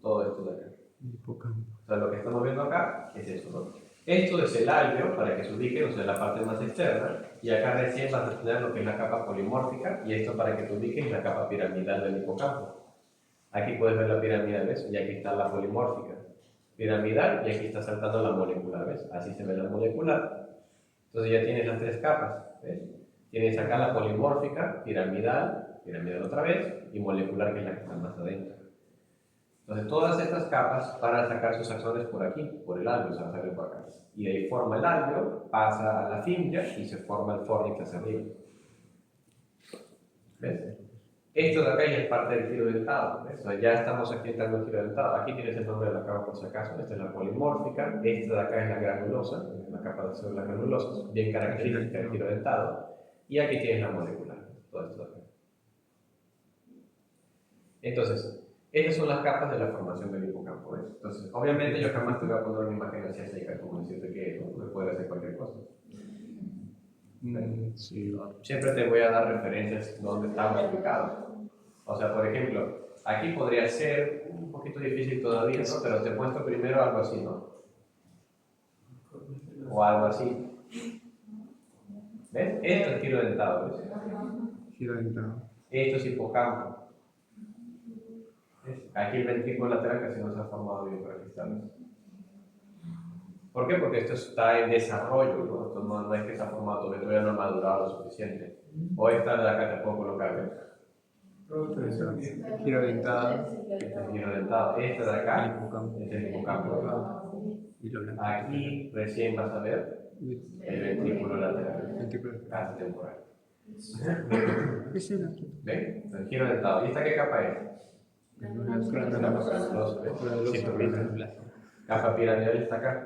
Speaker 1: todo esto de acá. Hipocampo. O sea, lo que estamos viendo acá es esto, ¿no? Esto es el alveo, para que se ubique, o sea, la parte más externa. Y acá recién vas a tener lo que es la capa polimórfica, y esto para que te ubiques la capa piramidal del hipocampo. Aquí puedes ver la piramidal, ¿ves? Y aquí está la polimórfica. Piramidal, y aquí está saltando la molecular, ¿ves? Así se ve la molecular. Entonces ya tienes las tres capas, ¿ves? Tienes acá la polimórfica, piramidal, piramidal otra vez, y molecular, que es la que está más adentro. Entonces todas estas capas van a sacar sus axones por aquí, por el alveo, se van a salir por acá. Y de ahí forma el alveo, pasa a la fimbrias y se forma el fornix hacia arriba. ¿Ves? Esto de acá ya es parte del giro dentado, ¿ves? O sea, ya estamos aquí entrando en el giro dentado. Aquí tienes el nombre de la capa por si acaso. Esta es la polimórfica, esta de acá es la granulosa, la capa de células granulosas, bien característica del giro dentado. Y aquí tienes la molecular, todo esto de acá. Entonces, estas son las capas de la formación del hipocampo, ¿ves? Entonces, obviamente yo jamás te voy a poner una imagen así seca como decirte que no puede hacer cualquier cosa. Sí. Siempre te voy a dar referencias donde estamos ubicados. O sea, por ejemplo, aquí podría ser un poquito difícil todavía, ¿no? Pero te muestro primero algo así, ¿no? O algo así. ¿Ves? Esto es giro dentado, ¿ves?
Speaker 3: Giro dentado.
Speaker 1: Esto es hipocampo. ¿Ves? Aquí el ventrículo lateral casi no se ha formado bien para cristales. ¿Por qué? Porque esto está en desarrollo, ¿no? Esto no es que se ha formado, todavía no ha madurado lo suficiente. O esta de acá te puedo colocar, ¿ves?
Speaker 3: Giro dentado.
Speaker 1: Este es giro dentado. Esta de acá, este es el hipocampo. Aquí recién vas a ver el ventrículo lateral. Casi temporal. ¿Ves? El giro dentado. ¿Y esta qué capa es? Capa piramidal está acá.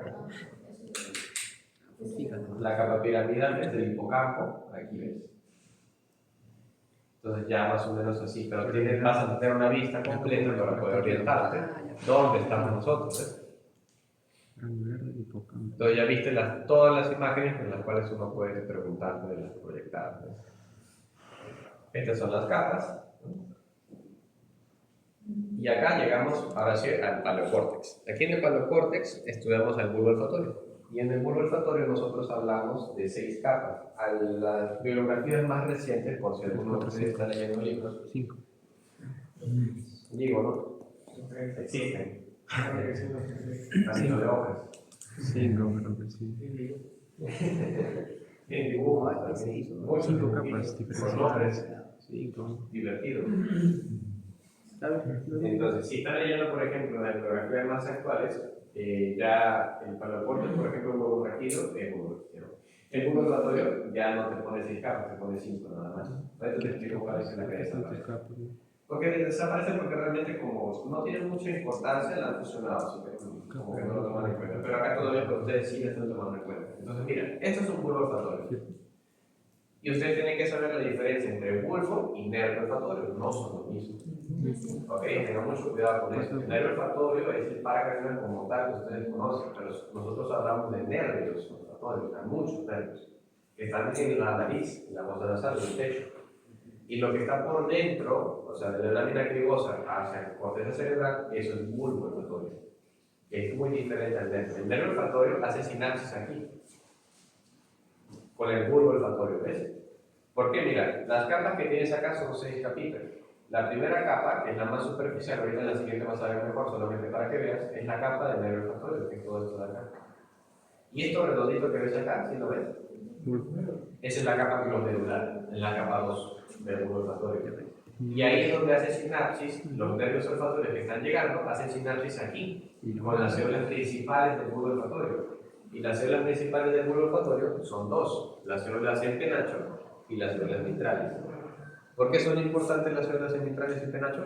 Speaker 1: La capa piramidal es del hipocampo, aquí ves. Entonces ya más o menos así, pero vas a tener una vista completa para poder orientarte dónde estamos nosotros. Entonces ya viste todas las imágenes en las cuales uno puede preguntarte de las proyectadas. Estas son las capas. Y acá llegamos ahora sí al paleocórtex. Aquí en el paleocórtex estudiamos el bulbo olfatorio. Y en el bulbo olfatorio nosotros hablamos de 6 capas. A las bibliografías más recientes, por si alguno de ustedes está leyendo libros, 5. Digo, ¿no? Existen. Así de hojas.
Speaker 3: 5, creo que sí.
Speaker 1: Tienen dibujos.
Speaker 3: 5 capas diferentes.
Speaker 1: Con nombres.
Speaker 3: 5.
Speaker 1: divertido.
Speaker 3: Claro.
Speaker 1: Entonces, si están leyendo, por ejemplo, las bibliografías más actuales, ya el palaporte, por ejemplo, un huevo regido es huevo regido. El huevo elevatorio ya no te pone 6 capas, te pone 5 nada más. Ahorita te explico cuál es la que desaparece. Porque desaparece porque realmente como no tiene mucha importancia, la han fusionado, así que como que no lo toman en cuenta. Pero acá todavía para ustedes sí lo están tomando en cuenta. Entonces, mira, esto es un bulbo olfatorio. Y ustedes tienen que saber la diferencia entre bulbo y nervio olfatorio, no son lo mismo. Ok, tengan mucho cuidado con eso. El nervio olfatorio es el paracranial como tal que ustedes conocen, pero nosotros hablamos de nervios olfatorios, hay muchos nervios que están en la nariz, en la fosa nasal, en el techo. Y lo que está por dentro, o sea, de la lámina cribosa hacia la corteza cerebral, eso es bulbo olfatorio, que es muy diferente al nervio. El nervio olfatorio hace sinapsis aquí, con el bulbo olfatorio, ¿ves? Porque mira, las capas que tienes acá son 6 capitas. La primera capa, que es la más superficial, ahorita en la siguiente vas a ver mejor, solamente para que veas, es la capa del nervio olfatorio, que es todo esto de acá. Y esto redondito que ves acá, ¿sí lo ves? Esa es la capa glomerular, en la capa 2 del bulbo olfatorio. Y ahí es donde hace sinapsis, los nervios olfatorios que están llegando hacen sinapsis aquí, con las células principales del bulbo olfatorio. Y las células principales del bulbo olfatorio son dos, las células en penacho y las células mitrales. ¿Por qué son importantes las células en mitrales y penacho?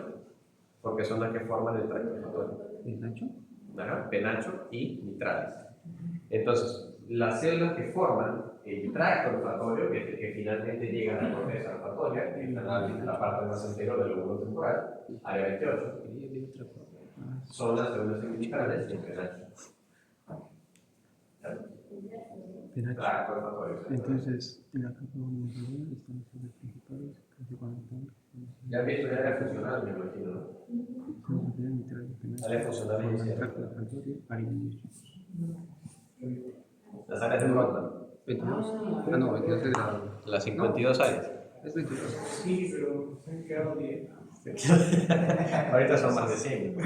Speaker 1: Porque son las que forman el tracto olfatorio.
Speaker 3: ¿Penacho?
Speaker 1: Ajá, penacho y mitrales. Entonces, las células que forman el tracto olfatorio, que es el que finalmente llega a la corteza olfatoria, que está en la parte más anterior del lóbulo temporal, área 28, son las células mitrales y el penacho.
Speaker 3: Penacho.
Speaker 1: Tracto olfatorio.
Speaker 3: Entonces, en la capa de están los células principales, casi 40.
Speaker 1: Ya han visto, ya era funcional, me imagino, ¿no? Área funcional inicial. Las áreas de Rodman.
Speaker 3: 22. Ah, no, 22 es grado.
Speaker 1: Las 52 áreas.
Speaker 3: Es 22.
Speaker 2: Sí, pero se han quedado 10.
Speaker 1: Ahorita son más de 100.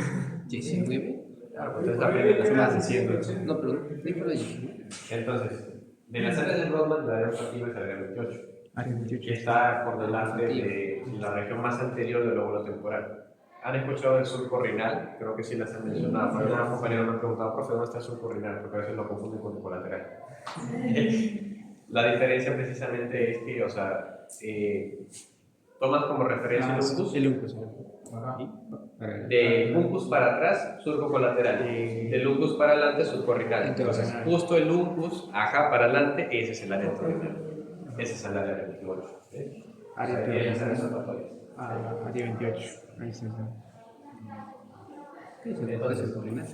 Speaker 3: 19.
Speaker 1: Claro, pues ustedes aprenden las más de 100.
Speaker 3: No, pero dígalo ahí.
Speaker 1: Entonces, de las áreas de Rodman, la área olfativa es la área 28.
Speaker 3: Área 28.
Speaker 1: Que está por delante de la región más anterior del lóbulo temporal. ¿Han escuchado el surco renal? Creo que sí las han mencionado. Pero una compañera me ha preguntado, profe, ¿dónde está el surco renal? Porque a veces lo confunden con el colateral. La diferencia precisamente es que, o sea, tomas como referencia el uncus.
Speaker 3: El uncus.
Speaker 1: De uncus para atrás, surco colateral. Del uncus para adelante, surco renal. Entonces, justo el uncus, acá para adelante, ese es el área renal. Ese es el área 28.
Speaker 3: Área
Speaker 1: 28.
Speaker 3: Área 28. Ahí está. ¿Qué es el proceso renal?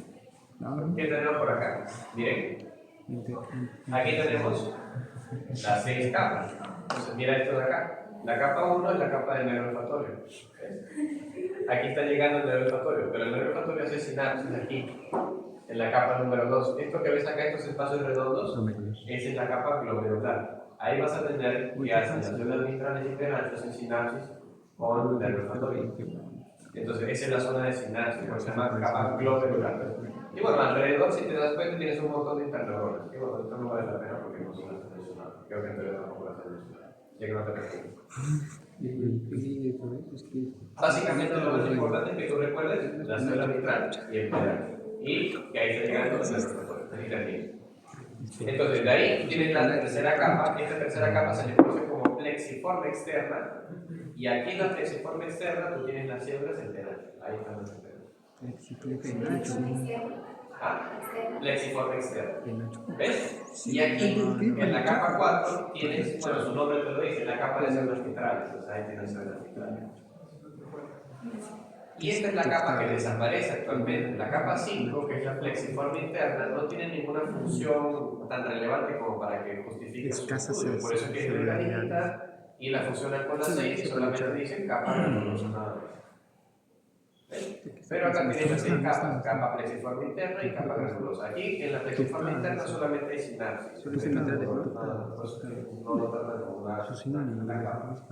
Speaker 1: ¿Qué tenemos por acá? Miren. Aquí tenemos las 6 capas. Entonces, mira esto de acá. La capa 1 es la capa del nervio olfatorio. Aquí está llegando el nervio olfatorio, pero el nervio olfatorio hace sinapsis aquí, en la capa número 2. Esto que ves acá, estos espacios redondos, esa es la capa glomerular. Ahí vas a tener que hacen las células mitrales y penachos en sinapsis con el nervio olfatorio. Entonces, esa es la zona de sinapsis, se llama capa glomerular. Y bueno, alrededor, si te das cuenta, tienes un montón de interneuronas. Y bueno, esto no vale la pena porque no son las mencionadas. Creo que en realidad tampoco las he mencionado. Ya que no te preocupes. Básicamente, lo más importante es que tú recuerdes la célula mitral y el penacho. Y que ahí está llegando el nervio olfatorio. Entonces, de ahí tienes la tercera capa. Esta tercera capa se le conoce como plexiforme externa. Y aquí en la plexiforme externa tú tienes las células en penacho. Ahí están las penacho. Plexiforme externa. ¿Ves? Y aquí, en la capa 4, tienes, bueno, su nombre te lo dice, la capa de células mitrales. O sea, ahí tienes células mitrales. Y esta es la capa que desaparece actualmente. La capa 5, que es la plexiforme interna, no tiene ninguna función tan relevante como para que justifique su estudio. Por eso es que es delgadita y la fusionan con la 6 y solamente dicen capa granulosa nada más. Pero acá tienes las 6 capas, capa plexiforme interna y capa granulosa. Aquí en la plexiforme interna solamente hay sinapsis.
Speaker 3: Solo se trata de
Speaker 1: no trata de una capa.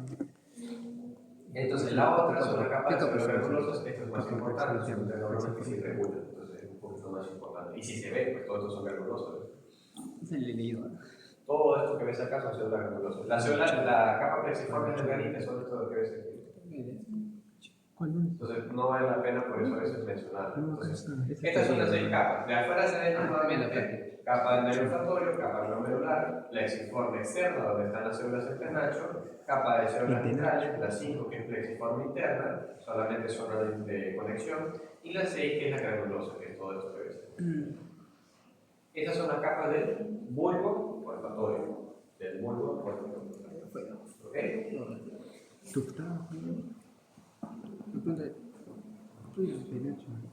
Speaker 1: Entonces la otra son las capas granulosas, esto es más importante, son neuronas que se regulan, entonces es un poquito más importante. Y si se ve, pues todos estos son granulosos.
Speaker 3: Se le leído.
Speaker 1: Todo esto que ves acá son células granulosas. La capa plexiforme delgadita son esto que ves aquí.
Speaker 3: ¿Cuál no?
Speaker 1: Entonces no vale la pena por eso a veces mencionarlo. Entonces,
Speaker 3: Esa
Speaker 1: estas son las
Speaker 3: está
Speaker 1: 6
Speaker 3: bien.
Speaker 1: capas. De afuera se ven
Speaker 3: Ah,
Speaker 1: nuevamente capa del nervio olfatorio, capa glomerular, plexiforme externa, donde están las células del penacho, capa de células ventrales, la 5 que es plexiforme interna, solamente zona de conexión, y la 6 que es la granulosa, que es todo esto que ves. Estas son las capas del bulbo olfatorio. Del bulbo olfatorio. ¿Ok?
Speaker 3: Tuftada.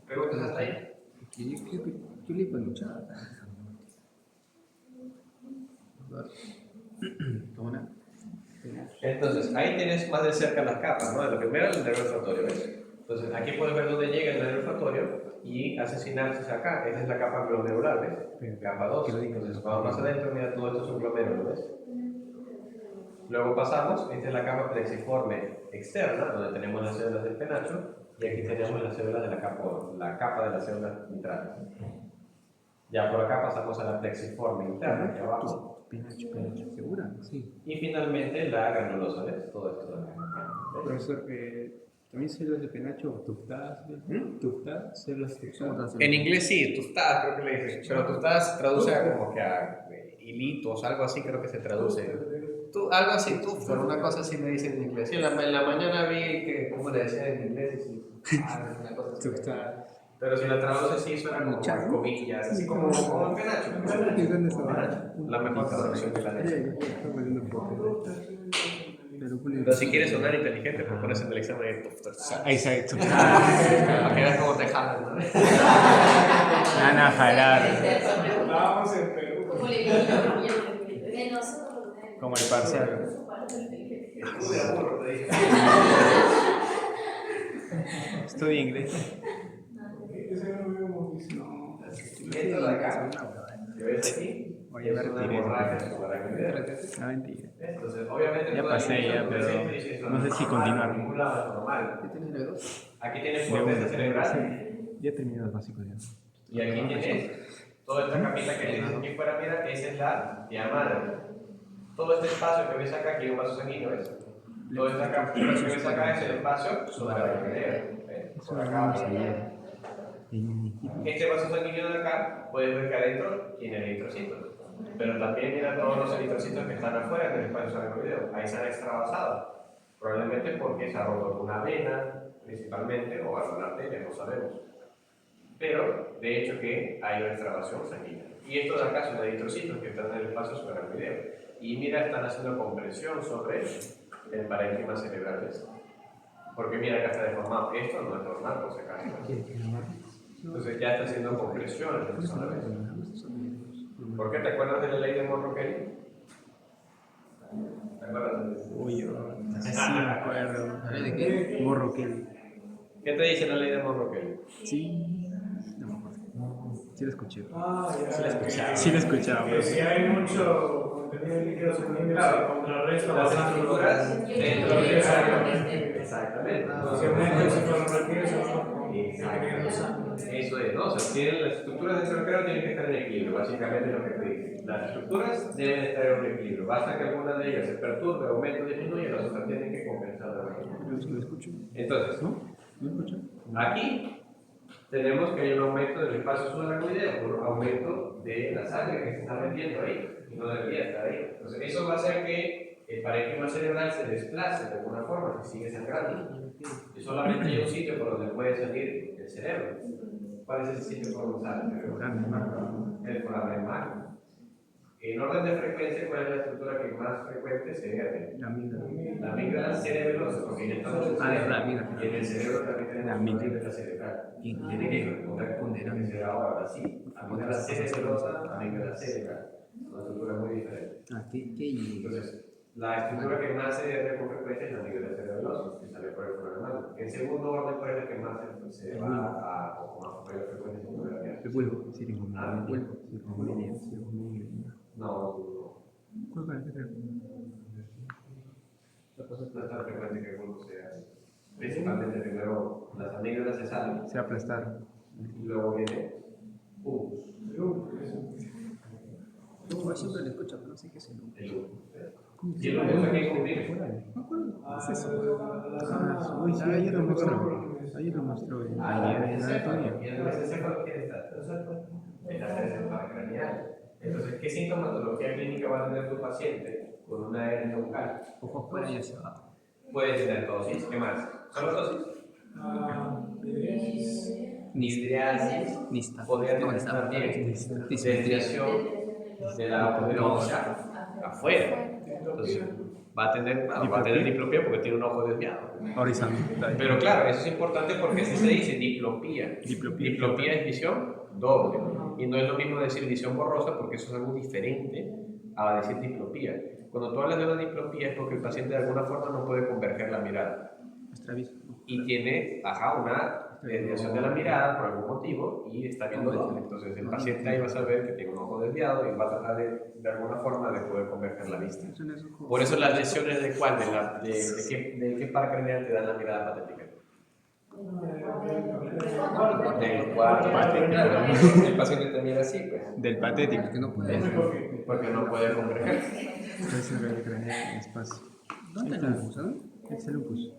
Speaker 1: ¿Preguntas hasta ahí?
Speaker 3: Yo le iba a luchar.
Speaker 1: Entonces, ahí tienes más de cerca las capas, ¿no? De lo primero el nervio olfatorio, ¿ves? Entonces, aquí puedes ver dónde llega el nervio olfatorio y hace sinapsis acá. Esa es la capa glomerular, ¿ves? Capa 2. Entonces, vamos más adentro, mira, todo esto es un glomérulo, ¿ves? Luego pasamos, esta es la capa plexiforme externa, donde tenemos las células del penacho, y aquí tenemos las células de la capa de las células vitrales. Ya por acá pasamos a la plexiforme interna, aquí abajo.
Speaker 3: Penacho, ¿segura? Sí.
Speaker 1: Y finalmente la granulosa, ¿ves? Todo esto de acá. ¿Ves?
Speaker 3: Profesor, también células de penacho tuftadas, tuftadas, células tuftadas.
Speaker 1: En inglés sí, tustadas creo que le dicen, pero tustadas se traduce a como que a hilitos, algo así creo que se traduce. Algo así, tufter, una cosa así me dicen en inglés. Sí, en la mañana vi que, ¿cómo le decían en inglés? Una cosa así.
Speaker 3: Tuftadas.
Speaker 1: Pero si la traduce sí suena como comillas, así como el penacho. La mejor traducción que la de. Pero si quieres sonar inteligente, pues pones en el examen de tufter.
Speaker 3: Ahí está,
Speaker 1: Para que veas cómo te jalan, ¿no?
Speaker 3: Van a jalar.
Speaker 2: Estábamos en Perú.
Speaker 3: Como el parcial.
Speaker 1: Estudia burro, te dije.
Speaker 3: Estudia inglés.
Speaker 2: Ese no lo habíamos visto.
Speaker 3: No.
Speaker 1: Esto de acá, que ves aquí,
Speaker 3: Oye, me
Speaker 1: es una
Speaker 3: retiré.
Speaker 1: hemorragia subaracnoidea.
Speaker 3: No, mentira.
Speaker 1: Entonces, obviamente,
Speaker 3: Ya pasé ya, pero no sé si continuar.
Speaker 1: En ningún lado es normal. Aquí tienes corteza cerebral
Speaker 3: Ya terminé los básicos ya.
Speaker 1: y aquí tienes toda esta capita que tienes aquí fuera, mira, esa es la vía madre. Todo este espacio que ves acá, aquí hay un vaso sanguíneo, ¿ves? Toda esta capita que ves acá es el espacio subaracnoideo. Por acá, por acá. Este vaso sanguíneo de acá, puedes ver que adentro tiene eritrocitos, pero también mira todos los eritrocitos que están afuera del espacio subaracnoideo. Ahí se han extravasado, probablemente porque se ha roto alguna vena, principalmente, o alguna arteria, no sabemos. Pero, de hecho, que hay una extravasación sanguínea. Y estos de acá son eritrocitos que están en el espacio subaracnoideo. Y mira, están haciendo compresión sobre el parénquima cerebral. Porque mira, acá está deformado. Esto no es normal, por si acaso. Entonces ya está haciendo compresión en el zona. ¿Por qué te acuerdas de la ley de Monroe-Kelly? ¿Te acuerdas?
Speaker 3: Uy, sí me acuerdo. ¿De qué? Morro Kelly.
Speaker 1: ¿Qué te dice la ley de Monroe-Kelly?
Speaker 3: Sí. No me acuerdo. Sí lo escuché.
Speaker 2: Ya.
Speaker 3: Sí lo escuchaba.
Speaker 2: Que si hay mucho contenido líquido sanguíneo, se contrarresta
Speaker 1: Las
Speaker 2: bastante
Speaker 1: estructuras dentro de exactamente.
Speaker 2: Si aumenta el cefalorraquídeo, se va
Speaker 1: Exactamente. Eso es, ¿no? O sea, las estructuras dentro del cráneo tienen que estar en equilibrio, básicamente lo que te dije. Las estructuras deben estar en un equilibrio. Basta que alguna de ellas se perturbe, aumente o disminuya, las otras tienen que compensar la otra.
Speaker 3: Lo escucho.
Speaker 1: Entonces,
Speaker 3: ¿No? ¿Lo escucho?
Speaker 1: aquí tenemos que hay un aumento del espacio subaracnoideo, un aumento de la sangre que se está metiendo ahí y no debería estar ahí. Entonces, eso va a hacer que el parénquima cerebral se desplace de alguna forma, si sigue sangrando. Y solamente hay un sitio por donde puede salir el cerebro. ¿Cuál es ese sitio por donde sale el cerebro? El foramen magno. En orden de frecuencia, ¿cuál es la estructura que más frecuente se ve?
Speaker 3: La amígdala.
Speaker 1: La amígdala cerebrosa, porque ya estamos en el cerebro. Y en el cerebro también tenemos la amígdala cerebral. Tiene que responder con que ahora sí. Amígdala cerebrosa, amígdala cerebral. Son una estructura muy diferente. Entonces, la estructura que más se ve con frecuencia es la amígdala cerebrosa, que sale por el foramen magno. En segundo orden, ¿cuál es la que más se va a, o con más frecuencia se puede ver?
Speaker 3: El vuelvo. Circunmedia.
Speaker 1: No.
Speaker 3: ¿Cuál parece que
Speaker 1: No es tan frecuente que el bulbo sea. Principalmente primero las amígdalas se salen
Speaker 3: se aplastaron?
Speaker 1: y luego viene pus.
Speaker 3: Yo siempre lo escucho, pero no sé qué es el lupus.
Speaker 1: El lupus.
Speaker 3: ¿Cómo
Speaker 1: Y el lupus hay que cumplir.
Speaker 3: No acuerdo. ¿Qué es eso? Uy, sí, ayer lo mostró. Ayer lo mostró en la anatomía.
Speaker 1: Y el mesencéfalo quiere estar en la sede paracraneal. Entonces, ¿qué sintomatología clínica va a tener tu paciente con una hernia bucal?
Speaker 3: Ojos por ahí hacia abajo.
Speaker 1: Puede tener tosis, ¿qué más? ¿Solo tosis? Nidriasis,
Speaker 3: Nista.
Speaker 1: podría
Speaker 3: No,
Speaker 1: tener
Speaker 3: nista.
Speaker 1: también
Speaker 3: Nista.
Speaker 1: desviación de la ósea afuera. Entonces, va a tener diplopía porque tiene un ojo desviado.
Speaker 3: Horizontal.
Speaker 1: Pero claro, eso es importante porque así se dice diplopía. Diplopía es visión doble. Y no es lo mismo decir visión borrosa porque eso es algo diferente a decir diplopía. Cuando tú hablas de una diplopía es porque el paciente de alguna forma no puede converger la mirada. Y tiene, una desviación de la mirada por algún motivo y está viendo doble. Entonces el paciente ahí va a saber que tiene un ojo desviado y va a tratar de alguna forma de poder converger la vista. Por eso las lesiones de cuál, de qué par craneal te dan la mirada patética. Del cuarto patético. El paciente te mira así, pues.
Speaker 3: Del patético, que no puede.
Speaker 1: Porque no puede converger.
Speaker 3: Entonces el craneal espacio. ¿Dónde está el lupus? Es el lupus.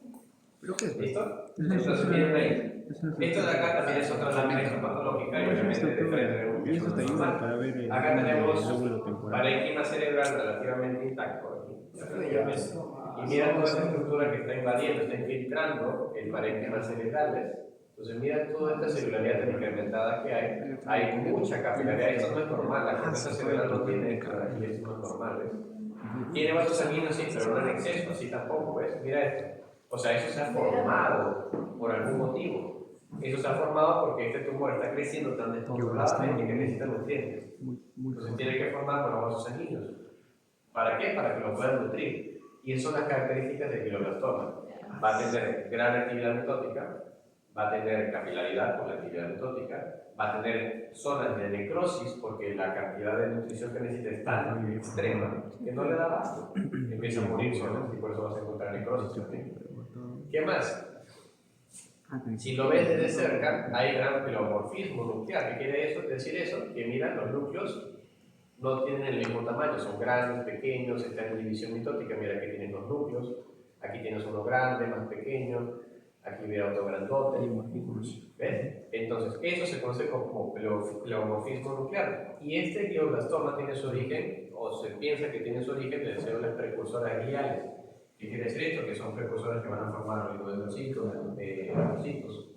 Speaker 3: ¿Pero qué es?
Speaker 1: ¿Listo? Entonces miren ahí. Esto de acá también es otra lámina histopatológica y obviamente de frente.
Speaker 3: Y eso te ayuda para ver el
Speaker 1: Acá tenemos
Speaker 3: lóbulo temporal.
Speaker 1: parénquima cerebral relativamente intacto aquí. Y mira toda esa estructura que está invadiendo, está infiltrando el parénquima cerebral. Entonces mira toda esta celularidad incrementada que hay mucha capilaridad, eso no es normal, la corteza cerebral no tiene esto de aquí, eso no es normal, ¿ves? Tiene vasos sanguíneos, sí, pero no en exceso, así tampoco, ¿ves? Mira esto. O sea, eso se ha formado por algún motivo. Eso se ha formado porque este tumor está creciendo tan descontroladamente que necesita nutrientes. Entonces tiene que formar con los vasos sanguíneos. ¿Para qué? Para que lo puedan nutrir. Y esas son las características del glioblastoma. Va a tener gran actividad metótica, va a tener capilaridad por la actividad metótica, va a tener zonas de necrosis porque la cantidad de nutrición que necesita es tan extrema que no le da abasto. Empieza a morir zonas y por eso vas a encontrar necrosis también. ¿Qué más? Si lo ves desde cerca, hay gran pleomorfismo nuclear. ¿Qué quiere decir eso? Que mira, los núcleos no tienen el mismo tamaño, son grandes, pequeños, está en división mitótica. Mira, aquí tienes los núcleos, aquí tienes uno grande, más pequeño, aquí mira otro grandote. ¿Ves? Entonces, eso se conoce como pleomorfismo nuclear. Y este glioblastoma tiene su origen, o se piensa que tiene su origen de células precursoras gliales. ¿Qué quiere decir esto? Que son precursores que van a formar oligodendrocitos, leucocitos.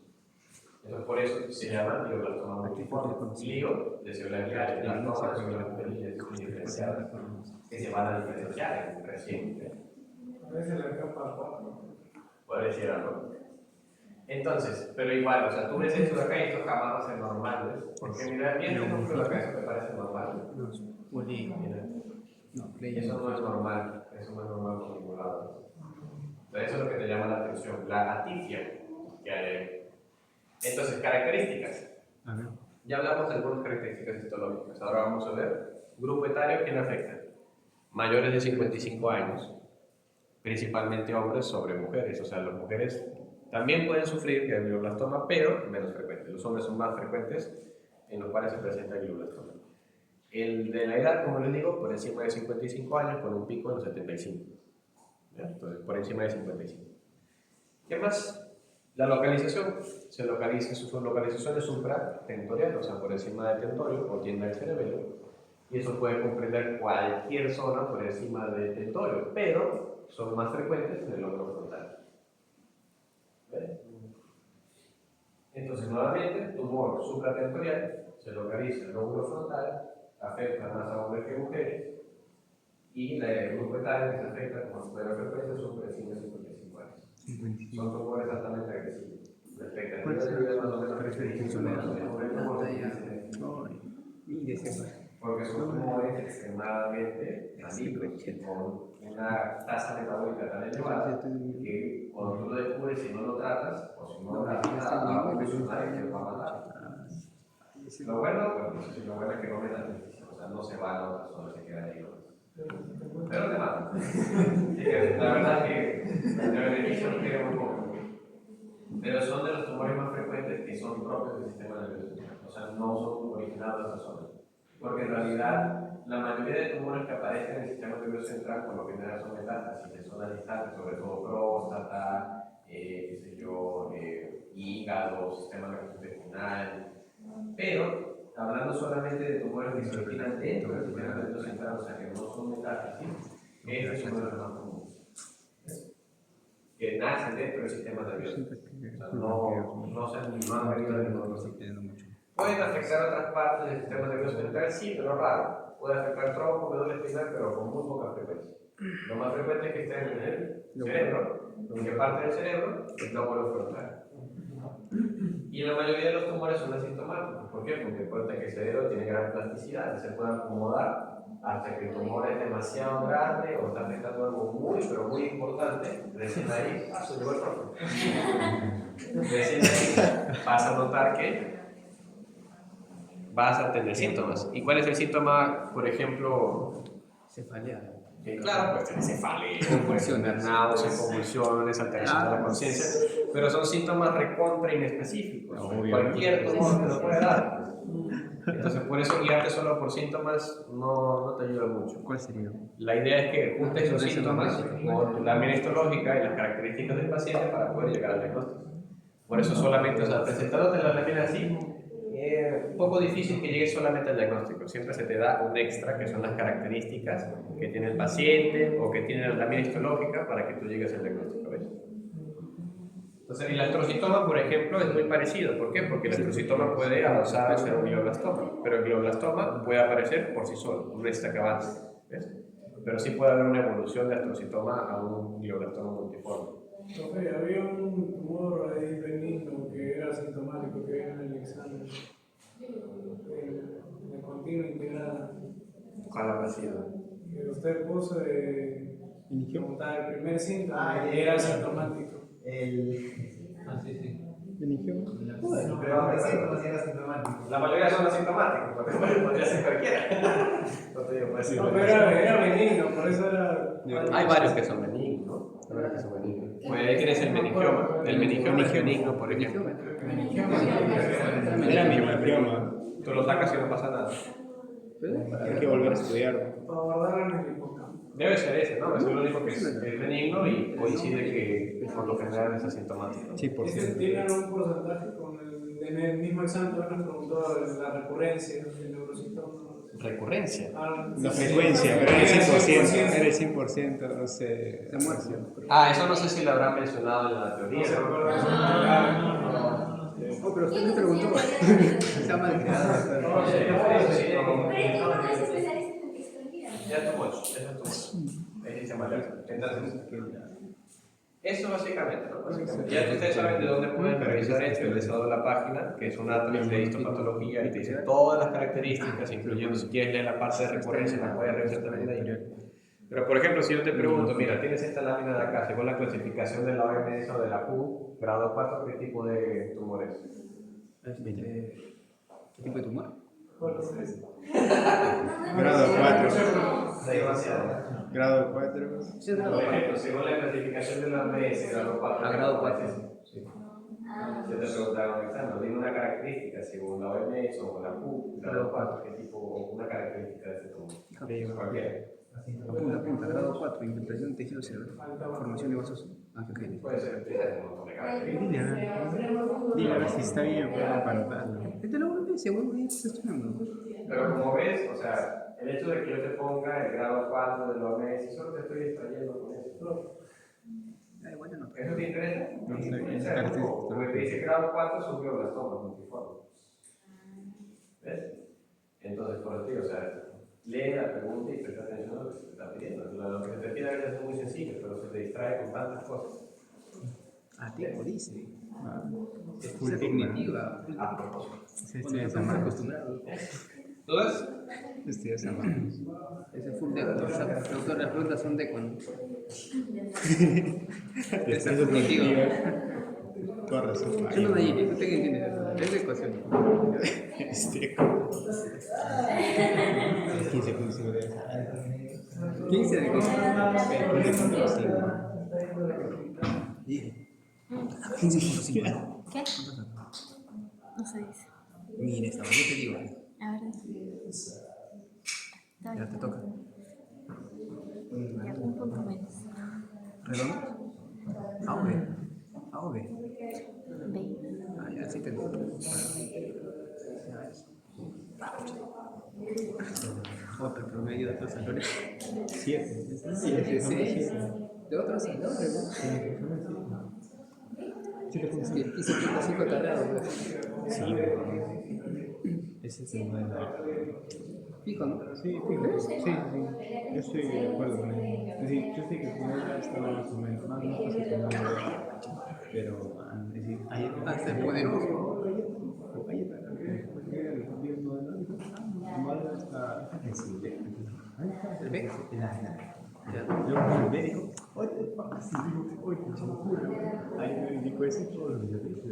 Speaker 1: Entonces, por eso se llama glioblastoma multiforme. Glio de células gliales, blastoma de células diferenciadas, que se van a diferenciar recién. Puede decir algo. Entonces, pero igual, o sea, tú ves esto de acá y esto jamás va a ser normal, ¿ves? Porque mira, bien el núcleo de acá, eso te parece normal. Mira. Eso no es normal, eso no es normal por ningún lado. Entonces, eso es lo que te llama la atención, la atifia que hay ahí. Entonces, características. Ya hablamos de algunas características histológicas. Ahora vamos a ver grupo etario, ¿quién afecta? Mayores de 55 años, principalmente hombres sobre mujeres. O sea, las mujeres también pueden sufrir de glioblastoma, pero menos frecuente. Los hombres son más frecuentes en los cuales se presenta el glioblastoma. El de la edad, como les digo, por encima de 55 años, con un pico en los 75. ¿Ya? Entonces, por encima de 55. ¿Qué más? La localización. Su localización es supratentorial, o sea, por encima del tentorio o tienda del cerebelo. Y eso puede comprender cualquier zona por encima del tentorio, pero son más frecuentes en el lóbulo frontal. ¿Ven? Entonces, nuevamente, tumor supratentorial se localiza en el lóbulo frontal, afecta más a hombres que mujeres, y el grupo etario que se afecta con mayor frecuencia son por encima de 55 años. Son tumores altamente agresivos. La expectativa de vida más o menos porque son tumores extremadamente malignos, con una tasa metabólica tan elevada que cuando tú lo descubres y no lo tratas, o si no lo tratas, va a evolucionar y te va a matar. Lo bueno, pues lo bueno es que no me da beneficio, o sea, no se va a la otra zona, se queda ahí. Pero te mata. La verdad que el beneficio no queda muy poco. Pero son de los tumores más frecuentes que son propios del sistema nervioso. O sea, no son originados de esa zona. Porque en realidad la mayoría de tumores que aparecen en el sistema nervioso central por lo general son metástasis de zonas distantes, sobre todo próstata, qué sé yo, hígado, sistema nervioso intestinal. Pero, hablando solamente de tumores que se originan dentro del sistema nervioso central, o sea que no son metástasis, este es uno de los más comunes. Que nacen dentro del sistema nervioso. O sea, no han venido de ningún otro sitio. Pueden afectar otras partes del sistema nervioso central, sí, pero raro. Puede afectar tronco, médula espinal, pero con muy poca frecuencia. Lo más frecuente es que estén en el cerebro, en qué parte del cerebro, el lóbulo frontal. Y la mayoría de los tumores son asintomáticos. ¿Por qué? Porque recuerda que el cerebro tiene gran plasticidad y se puede acomodar hasta que el tumor es demasiado grande o está afectando algo muy, pero muy importante. Recién ahí, se llegó el profe. Recién ahí vas a notar que vas a tener síntomas. ¿Y cuál es el síntoma, por ejemplo?
Speaker 3: Cefalea.
Speaker 1: Claro, pues tener cefalea, puedes tener náuseas, convulsiones, alteración de la conciencia, pero son síntomas recontra inespecíficos. Cualquier tumor te lo puede dar. Entonces, por eso guiarte solo por síntomas no te ayuda mucho.
Speaker 3: ¿Cuál sería?
Speaker 1: La idea es que juntes los síntomas con la mirada histológica y las características del paciente para poder llegar al diagnóstico. Por eso solamente, o sea, presentándote la lámina así, un poco difícil que llegues solamente al diagnóstico. Siempre se te da un extra, que son las características que tiene el paciente o que tiene la lámina histológica para que tú llegues al diagnóstico. ¿Ves? Entonces, el astrocitoma, por ejemplo, es muy parecido. ¿Por qué? Porque el astrocitoma puede avanzar a ser un glioblastoma, pero el glioblastoma puede aparecer por sí solo, no necesita que avance. ¿Ves? Pero sí puede haber una evolución de astrocitoma a un glioblastoma multiforme.
Speaker 4: Profe, había un tumor ahí benigno que era asintomático, que era en el examen de continua integrada.
Speaker 1: ¿Cuál habrá sido?
Speaker 4: Que usted puso de preguntar el primer síntoma y era asintomático.
Speaker 2: Sí.
Speaker 3: ¿Meningioma?
Speaker 1: La mayoría son asintomáticos, porque podría ser cualquiera. No te digo, puede ser
Speaker 4: No, pero
Speaker 1: cualquiera.
Speaker 4: era benigno, por eso era.
Speaker 1: Hay varios que son benignos, ¿no? Hay varios que son benignos. Pues ahí tienes el meningioma. El meningioma es benigno, por ejemplo.
Speaker 3: Era meningioma.
Speaker 1: Tú lo sacas y no pasa nada.
Speaker 3: Hay que volver a estudiar.
Speaker 4: Para guardar en el hipocampo.
Speaker 1: Debe ser ese, ¿no? Es el único que es benigno y coincide que por lo general es asintomático.
Speaker 3: Sí, por
Speaker 4: Este
Speaker 3: cierto.
Speaker 4: tiene un porcentaje con en el mismo examen nos preguntó la recurrencia del neurocitoma.
Speaker 1: Recurrencia.
Speaker 3: La frecuencia, pero era el 100%. Era el 100%, no sé. La muerte.
Speaker 1: Eso no sé si lo habrán mencionado en la teoría.
Speaker 3: Oh, pero usted me preguntó. Está mal creado.
Speaker 5: Pero es que uno es especialista en histología.
Speaker 1: Ya too much, eso es too much. Ahí sí se maldice. Entonces, eso básicamente, ¿no? Básicamente. Ya ustedes saben de dónde pueden revisar esto, el estado de la página, que es un atlas de histopatología y te dice todas las características, incluyendo si quieres leer la parte de recurrencia, la puedes revisar también ahí. Pero, por ejemplo, si yo te pregunto, mira, tienes esta lámina de acá, según la clasificación de la OMS o de la WHO, grado 4, ¿qué tipo de tumor es?
Speaker 3: ¿Qué tipo de tumor?
Speaker 5: Grado
Speaker 3: 4.
Speaker 1: Hay demasiado.
Speaker 3: Grado 4.
Speaker 1: Por ejemplo, según la clasificación de la OMS, grado 4.
Speaker 3: Grado 4.
Speaker 1: Sí. Yo te preguntaba en el examen, dime una característica, según la OMS o la WHO, grado 4, ¿qué tipo, una característica de este tumor? Cualquiera.
Speaker 3: Apunta, grado 4, infiltración de tejido cerebral, formación de vasos angiogénicos.
Speaker 1: Puede ser, tiene un montón de características.
Speaker 3: Dile a ver si está bien, pero para anotarlo. Este lo volví, seguro que está estudiando.
Speaker 1: Pero como ves, o sea, el hecho de que yo te ponga el grado 4 de la OMS, solo te estoy distrayendo con eso.
Speaker 3: Igual no.
Speaker 1: ¿Eso te interesa?
Speaker 3: No sé,
Speaker 1: O
Speaker 3: es
Speaker 1: sea,
Speaker 3: característico.
Speaker 1: porque te dice grado 4 es un glioblastoma multiforme. ¿Ves? Entonces, por eso, o sea, lee la pregunta y presta atención a lo que se te está pidiendo. Lo que se te pide a veces es muy sencillo, pero se te distrae con tantas cosas.
Speaker 3: Tipo dice. Es full cognitiva.
Speaker 1: A propósito.
Speaker 3: Sí, estoy de San Marcos.
Speaker 1: ¿Todas?
Speaker 3: Estoy de San Marcos. Ese es full deco. Doctor, las preguntas son deco, ¿no? Es cognitiva. Toda razón. Yo no me diré, no tengo que entender eso. Es de ecuación. Es deco. 15.5 de esa. 15 de ecuación. 15.5.
Speaker 5: ¿Qué? No se dice.
Speaker 3: Mira, esta, yo te digo.
Speaker 5: A ver.
Speaker 3: Ya te toca.
Speaker 5: Ya, un punto menos.
Speaker 3: ¿Redondo? A o B. A o B.
Speaker 5: B.
Speaker 3: Ah, ya, sí te entiendo. Ya ves. Otro promedio de otros salones. 7. Sí. De otros salones, ¿no? Sí, hizo 5 tareas, ¿no? Sí, ese es el modelo. Fijo, ¿no? Sí, fijo. Sí. Yo estoy de acuerdo con él. Es decir, yo sé que primero estaba más o menos, más fácil que no, pero, es decir, ahí está el poderoso. Ahí está el modelo está flexible. Ahí está el B. Luego con el B dijo, what the fuck, sí, digo, oye, se me ocurre. Ahí me dijo ese todo lo que yo te dije,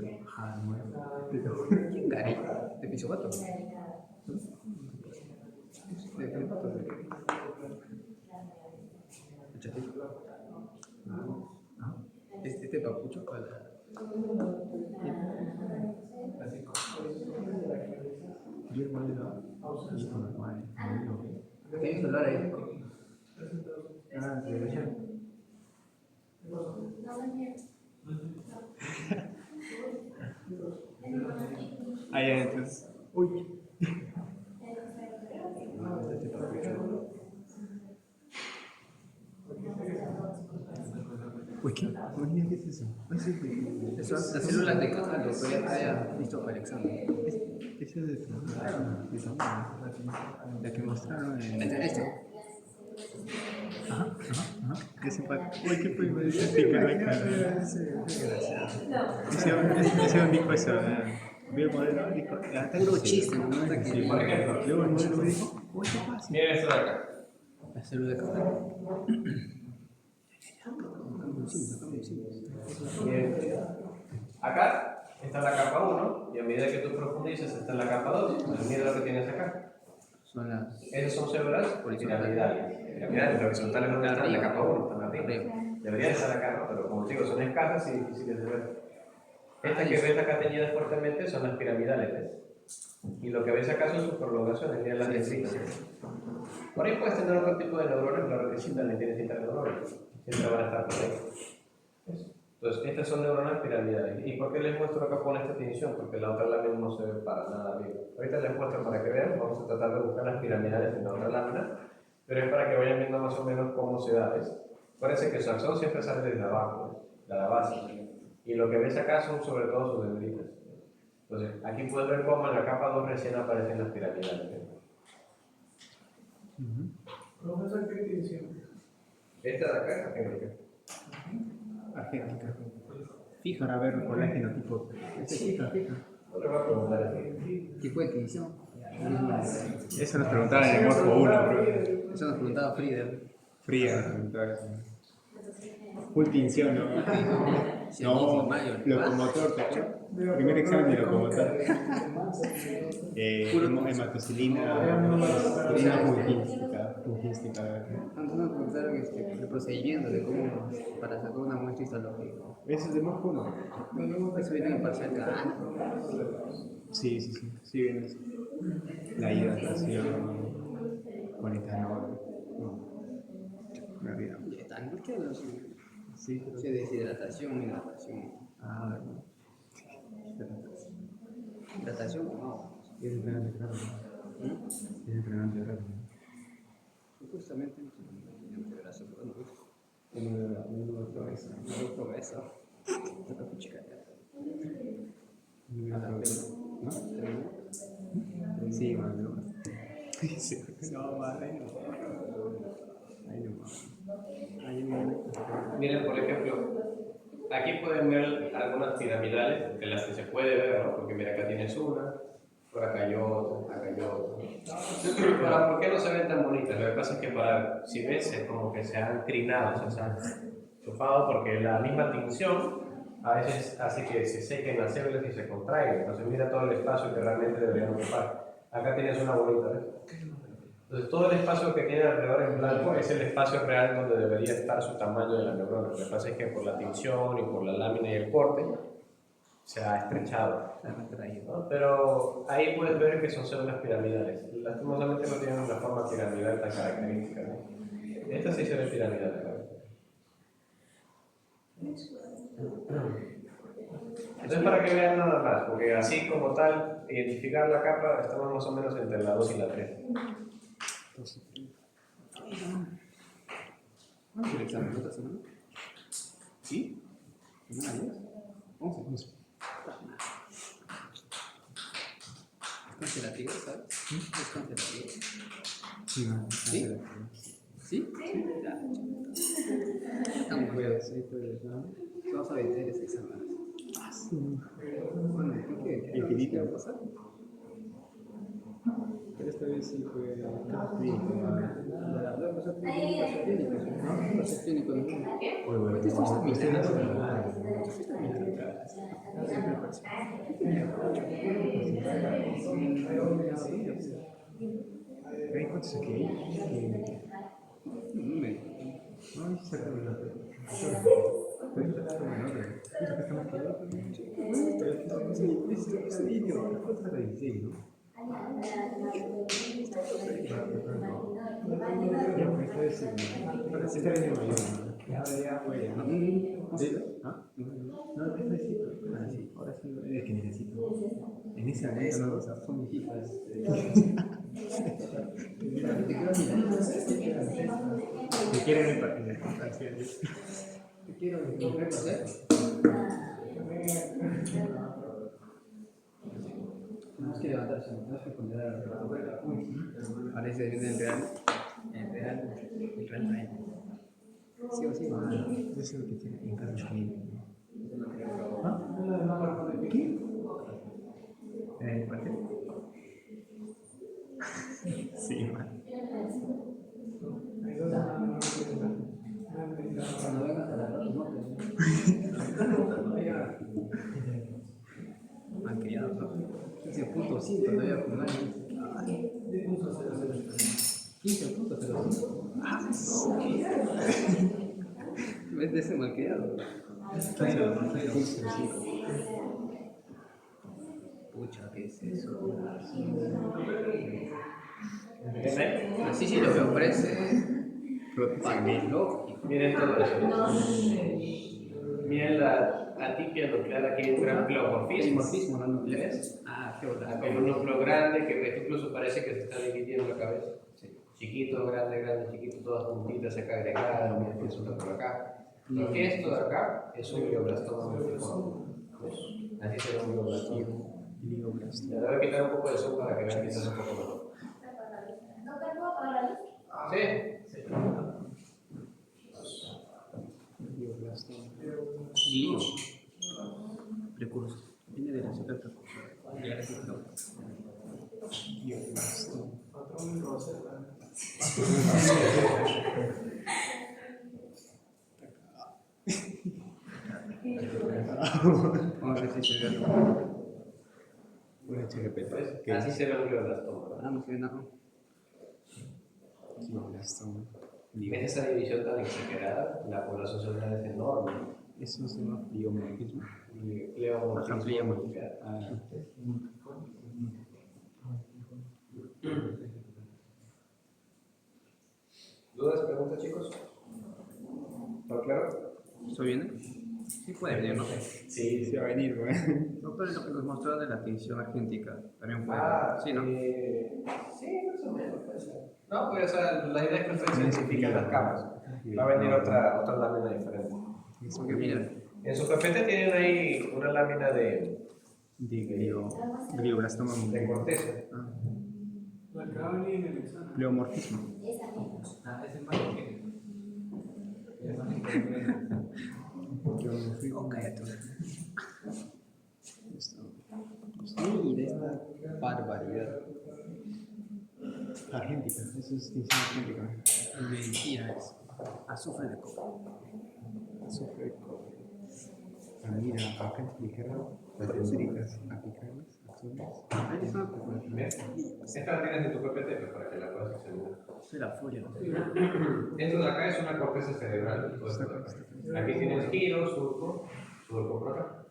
Speaker 3: ¿quién gana? ¿De piso 4? ¿De piso 4? Este papucho para... Yo el modelo hijo normal, ¿qué hizo Lara ahí? Ah, televisión. Ahí entonces. Uy. Uy, ¿qué? ¿Qué es eso? Eso, las células de caja lo que ya está listo para el examen. Eso es de la que mostraron en este. Ajá. Ese pato. Uy, qué primero que la cara. Ese dijo eso. Vio el modelo, dijo, está puro chiste, ¿no? Por ejemplo, luego el modelo me dijo, uy, qué fácil.
Speaker 1: Miren esto de acá.
Speaker 3: La célula de caja.
Speaker 1: Bien. Acá está la capa 1 y a medida que tú profundizas está en la capa 2. Mira lo que tienes acá. Esas son células piramidales. Piramidales horizontales no están en la capa 1, están arriba. Deberían estar acá, ¿no? Pero como digo, son escasas y difíciles de ver. Estas que ves acá teñidas fuertemente son las piramidales, ¿ves? Y lo que ves acá son sus prolongaciones, mira las dendritas. Por ahí puedes tener otro tipo de neuronas, claro que sí, también tienes interneuronas. Siempre van a estar por ahí. Entonces, estas son neuronas piramidales. ¿Y por qué les muestro acá con esta tinción? Porque la otra lámina no se ve para nada bien. Ahorita les muestro para que vean, vamos a tratar de buscar las piramidales en la otra lámina, pero es para que vayan viendo más o menos cómo se da, ¿ves? Parece que su axón siempre sale desde abajo, ¿ves? De la base. Y lo que ves acá son sobre todo sus dendritas. Entonces, aquí puedes ver cómo en la capa 2 recién aparecen las piramidales.
Speaker 4: Profesor, ¿qué tinción?
Speaker 1: Esta de acá es argéntica.
Speaker 3: Argéntica. Fija para ver colágeno tipo. Fija.
Speaker 1: No le voy a preguntar eso.
Speaker 3: ¿Tipo de tinción?
Speaker 2: Eso nos preguntaban en el Morfo 1, bro.
Speaker 3: Eso nos preguntaba Frida.
Speaker 2: Fría, nos preguntaban eso. Full tinción, ¿no? No, locomotor, ¿te acuerdas? Primer examen de locomotor. Hematocilina, fungística.
Speaker 3: Antes nos preguntaron el procedimiento de cómo para sacar una muestra histológica.
Speaker 2: Eso es de Morfo 1.
Speaker 3: Eso viene en el parcial cada año.
Speaker 2: Sí, viene eso. La hidratación con etanol. No, me olvidé.
Speaker 3: ¿Etanol qué hablas?
Speaker 2: Sí,
Speaker 3: Sí, deshidratación, hidratación.
Speaker 2: Ah,
Speaker 3: Hidratación con agua.
Speaker 2: es entrenante raro. Es entrenante raro.
Speaker 3: Justamente en tu brazo, pero no.
Speaker 2: Uno otro eso.
Speaker 3: No progresa. Toca puchica.
Speaker 2: ¿No? Sí, más no. No, más ahí no.
Speaker 1: Miren, por ejemplo, aquí pueden ver algunas piramidales, de las que se puede ver, ¿no? Porque mira, acá tienes una, por acá hay otra, acá hay otra. Ahora, ¿por qué no se ven tan bonitas? Lo que pasa es que si ves, es como que se han trinado, se han chufado, porque la misma tinción a veces hace que se sequen las células y se contraigan. Entonces mira todo el espacio que realmente deberían ocupar. Acá tienes una bolita, ¿ves? Entonces todo el espacio que tiene alrededor en blanco es el espacio real donde debería estar su tamaño de la neurona. Lo que pasa es que por la tinción y por la lámina y el corte se ha estrechado.
Speaker 3: Se ha retraído.
Speaker 1: ¿No? Pero ahí puedes ver que son células piramidales. Lastimosamente no tienen una forma piramidal tan característica, ¿no? Esta sí se ve piramidal, claro. Entonces, para que vean nada más, porque así como tal, identificar la capa, estamos más o menos entre la 2 y la 3.
Speaker 3: ¿Cuándo es el examen? ¿La otra semana? ¿Sí? ¿Semana 10? 11. Es congelativo, ¿sabes? Es congelativo.
Speaker 2: Sí, no.
Speaker 3: ¿Sí? ¿Sí? Ya. Estamos buenos. Vamos a vencer ese examen. Bueno, ¿qué
Speaker 2: Infinito.
Speaker 3: va a pasar?
Speaker 2: Pero esta vez sí fue clínico. ¿Cuánto saqué? No, sí sacaron una. Pero sacaron una otra. ¿Tú sacaste más que yo? Es idiota. ¿Cuánto saca 16, no? Ya, pues esta vez sí. Esta vez no mayor. Ya fue, ¿no? ¿Ah? No, esta vez sí. Ah, sí. Ahora sí es que necesito. En ese momento no, son viejitas. Te quiero en el partido. Te quiero en el partido.
Speaker 3: Tenemos que levantarse, tenemos que poner a la parece en el Real Time. Sí o sí,
Speaker 2: Yo sé lo que tiene en cada cliente. ¿Ah? ¿Qué? ¿En el partido? Sí, man.
Speaker 3: Cuando vengas a la no han criado, ¿no? 15.5 todavía con años. 15.05. ¿Ves de ese malcriado?
Speaker 2: 15.05.
Speaker 3: Pucha, ¿qué es eso?
Speaker 1: ¿Ven?
Speaker 3: Sí, lo que ofrece.
Speaker 2: Protección.
Speaker 1: Miren todo eso. Miren la atipia nuclear, aquí hay un gran pleomorfismo.
Speaker 3: Dimorfismo, ¿no?
Speaker 1: ¿Ves?
Speaker 3: Ah, qué bola.
Speaker 1: Acá hay un núcleo grande que incluso parece que se está dividiendo la cabeza.
Speaker 3: Sí.
Speaker 1: Chiquito, grande, chiquito, todas puntitas acá agregadas, mira que resulta por acá. Esto de acá es un glioblastoma multiforme. ¿Ves? Así se ve un glioblastoma. Ya, le voy a quitar un poco de zoom para que vean quizás un poco mejor.
Speaker 5: ¿Doctor, puedo apagar la luz?
Speaker 1: Sí.
Speaker 3: Glio. Precursor. Viene de la ciudad precursor. Y ahora sí, no. Vamos a ver si se ve algo.
Speaker 2: Una chaqueta.
Speaker 1: ¿Ves? Así se ve un glioblastoma.
Speaker 3: Ah, no se ve nada.
Speaker 1: ¿Ves esa división tan exagerada? La población celular es enorme.
Speaker 2: Eso se llama biomorfismo.
Speaker 1: Pleomorfismo nuclear. ¿Dudas, preguntas, chicos? ¿Todo claro?
Speaker 3: ¿Esto viene? Sí puede venir, ¿no?
Speaker 1: Sí.
Speaker 2: Se va a venir, güey.
Speaker 3: Doctor, es lo que nos mostró de la tensión argéntica. También puede. Sí, ¿no?
Speaker 1: Sí, más o menos puede ser. No, pues o sea, la idea es que ustedes identifiquen las capas. Va a venir otra lámina diferente.
Speaker 3: Porque mira,
Speaker 1: En su PPT tienen ahí una lámina de
Speaker 2: Glioblastoma
Speaker 1: corteza.
Speaker 4: La acaban en el examen.
Speaker 2: Pleomorfismo.
Speaker 3: ah, es el más que.
Speaker 2: Pleomorfismo.
Speaker 3: Oh, cállate. Mira esta barbaridad.
Speaker 2: Argéntica. Eso es tinción argéntica.
Speaker 3: Mentira es. Azufre de cobre.
Speaker 2: Azufre de cobre. Ah, mira, acá explicaron las técnicas aplicables, acciones.
Speaker 3: Ahí está.
Speaker 1: Esta la tienes en tu PPT pues, para que la puedas examinar.
Speaker 3: Soy la furia.
Speaker 1: Esto de acá es una corteza cerebral. Todo esto de acá. Aquí tienes giro, surco por acá.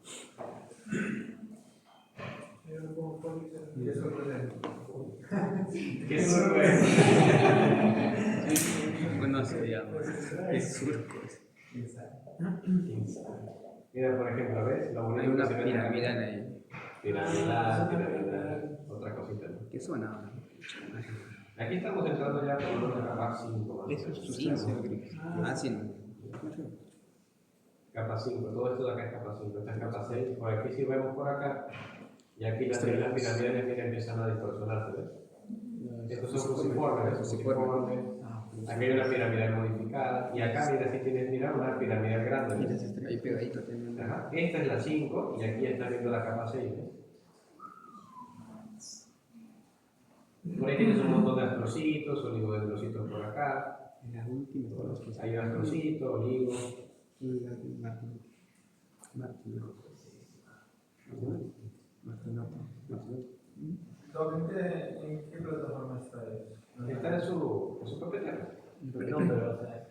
Speaker 1: ¿Qué surco es?
Speaker 3: Bueno, se llama. Es surco.
Speaker 1: Mira, por ejemplo, ¿ves? Lo
Speaker 3: Hay
Speaker 1: bonito
Speaker 3: una
Speaker 1: que se ve acá.
Speaker 3: piramidal ahí.
Speaker 1: Piramidal, otra cosita. ¿No?
Speaker 3: ¿Qué suena?
Speaker 1: Aquí estamos entrando ya por una capa 5.
Speaker 2: Eso es sustancia gris.
Speaker 3: Ah, sí, no.
Speaker 1: Capa 5, todo esto de acá es capa 5, esta es capa 6. Por aquí si vemos por acá, y aquí las pirámides mira, empiezan a distorsionarse. ¿Ves? Estos son fusiformes, fusiformes. Aquí hay una pirámide modificada, y acá mira si tienes, mira, una pirámide grande. ¿Ves?
Speaker 3: Ahí pegadito tiene.
Speaker 1: Ajá. Esta es la 5 y aquí está viendo la capa 6. ¿Ves? Por ahí tienes un montón de astrocitos, oligodendrocitos por acá.
Speaker 2: La última de los que
Speaker 1: Hay un astrocito, oligo.
Speaker 4: ¿En qué plataforma está eso?
Speaker 1: Está en su propietario.
Speaker 4: No, pero o sea,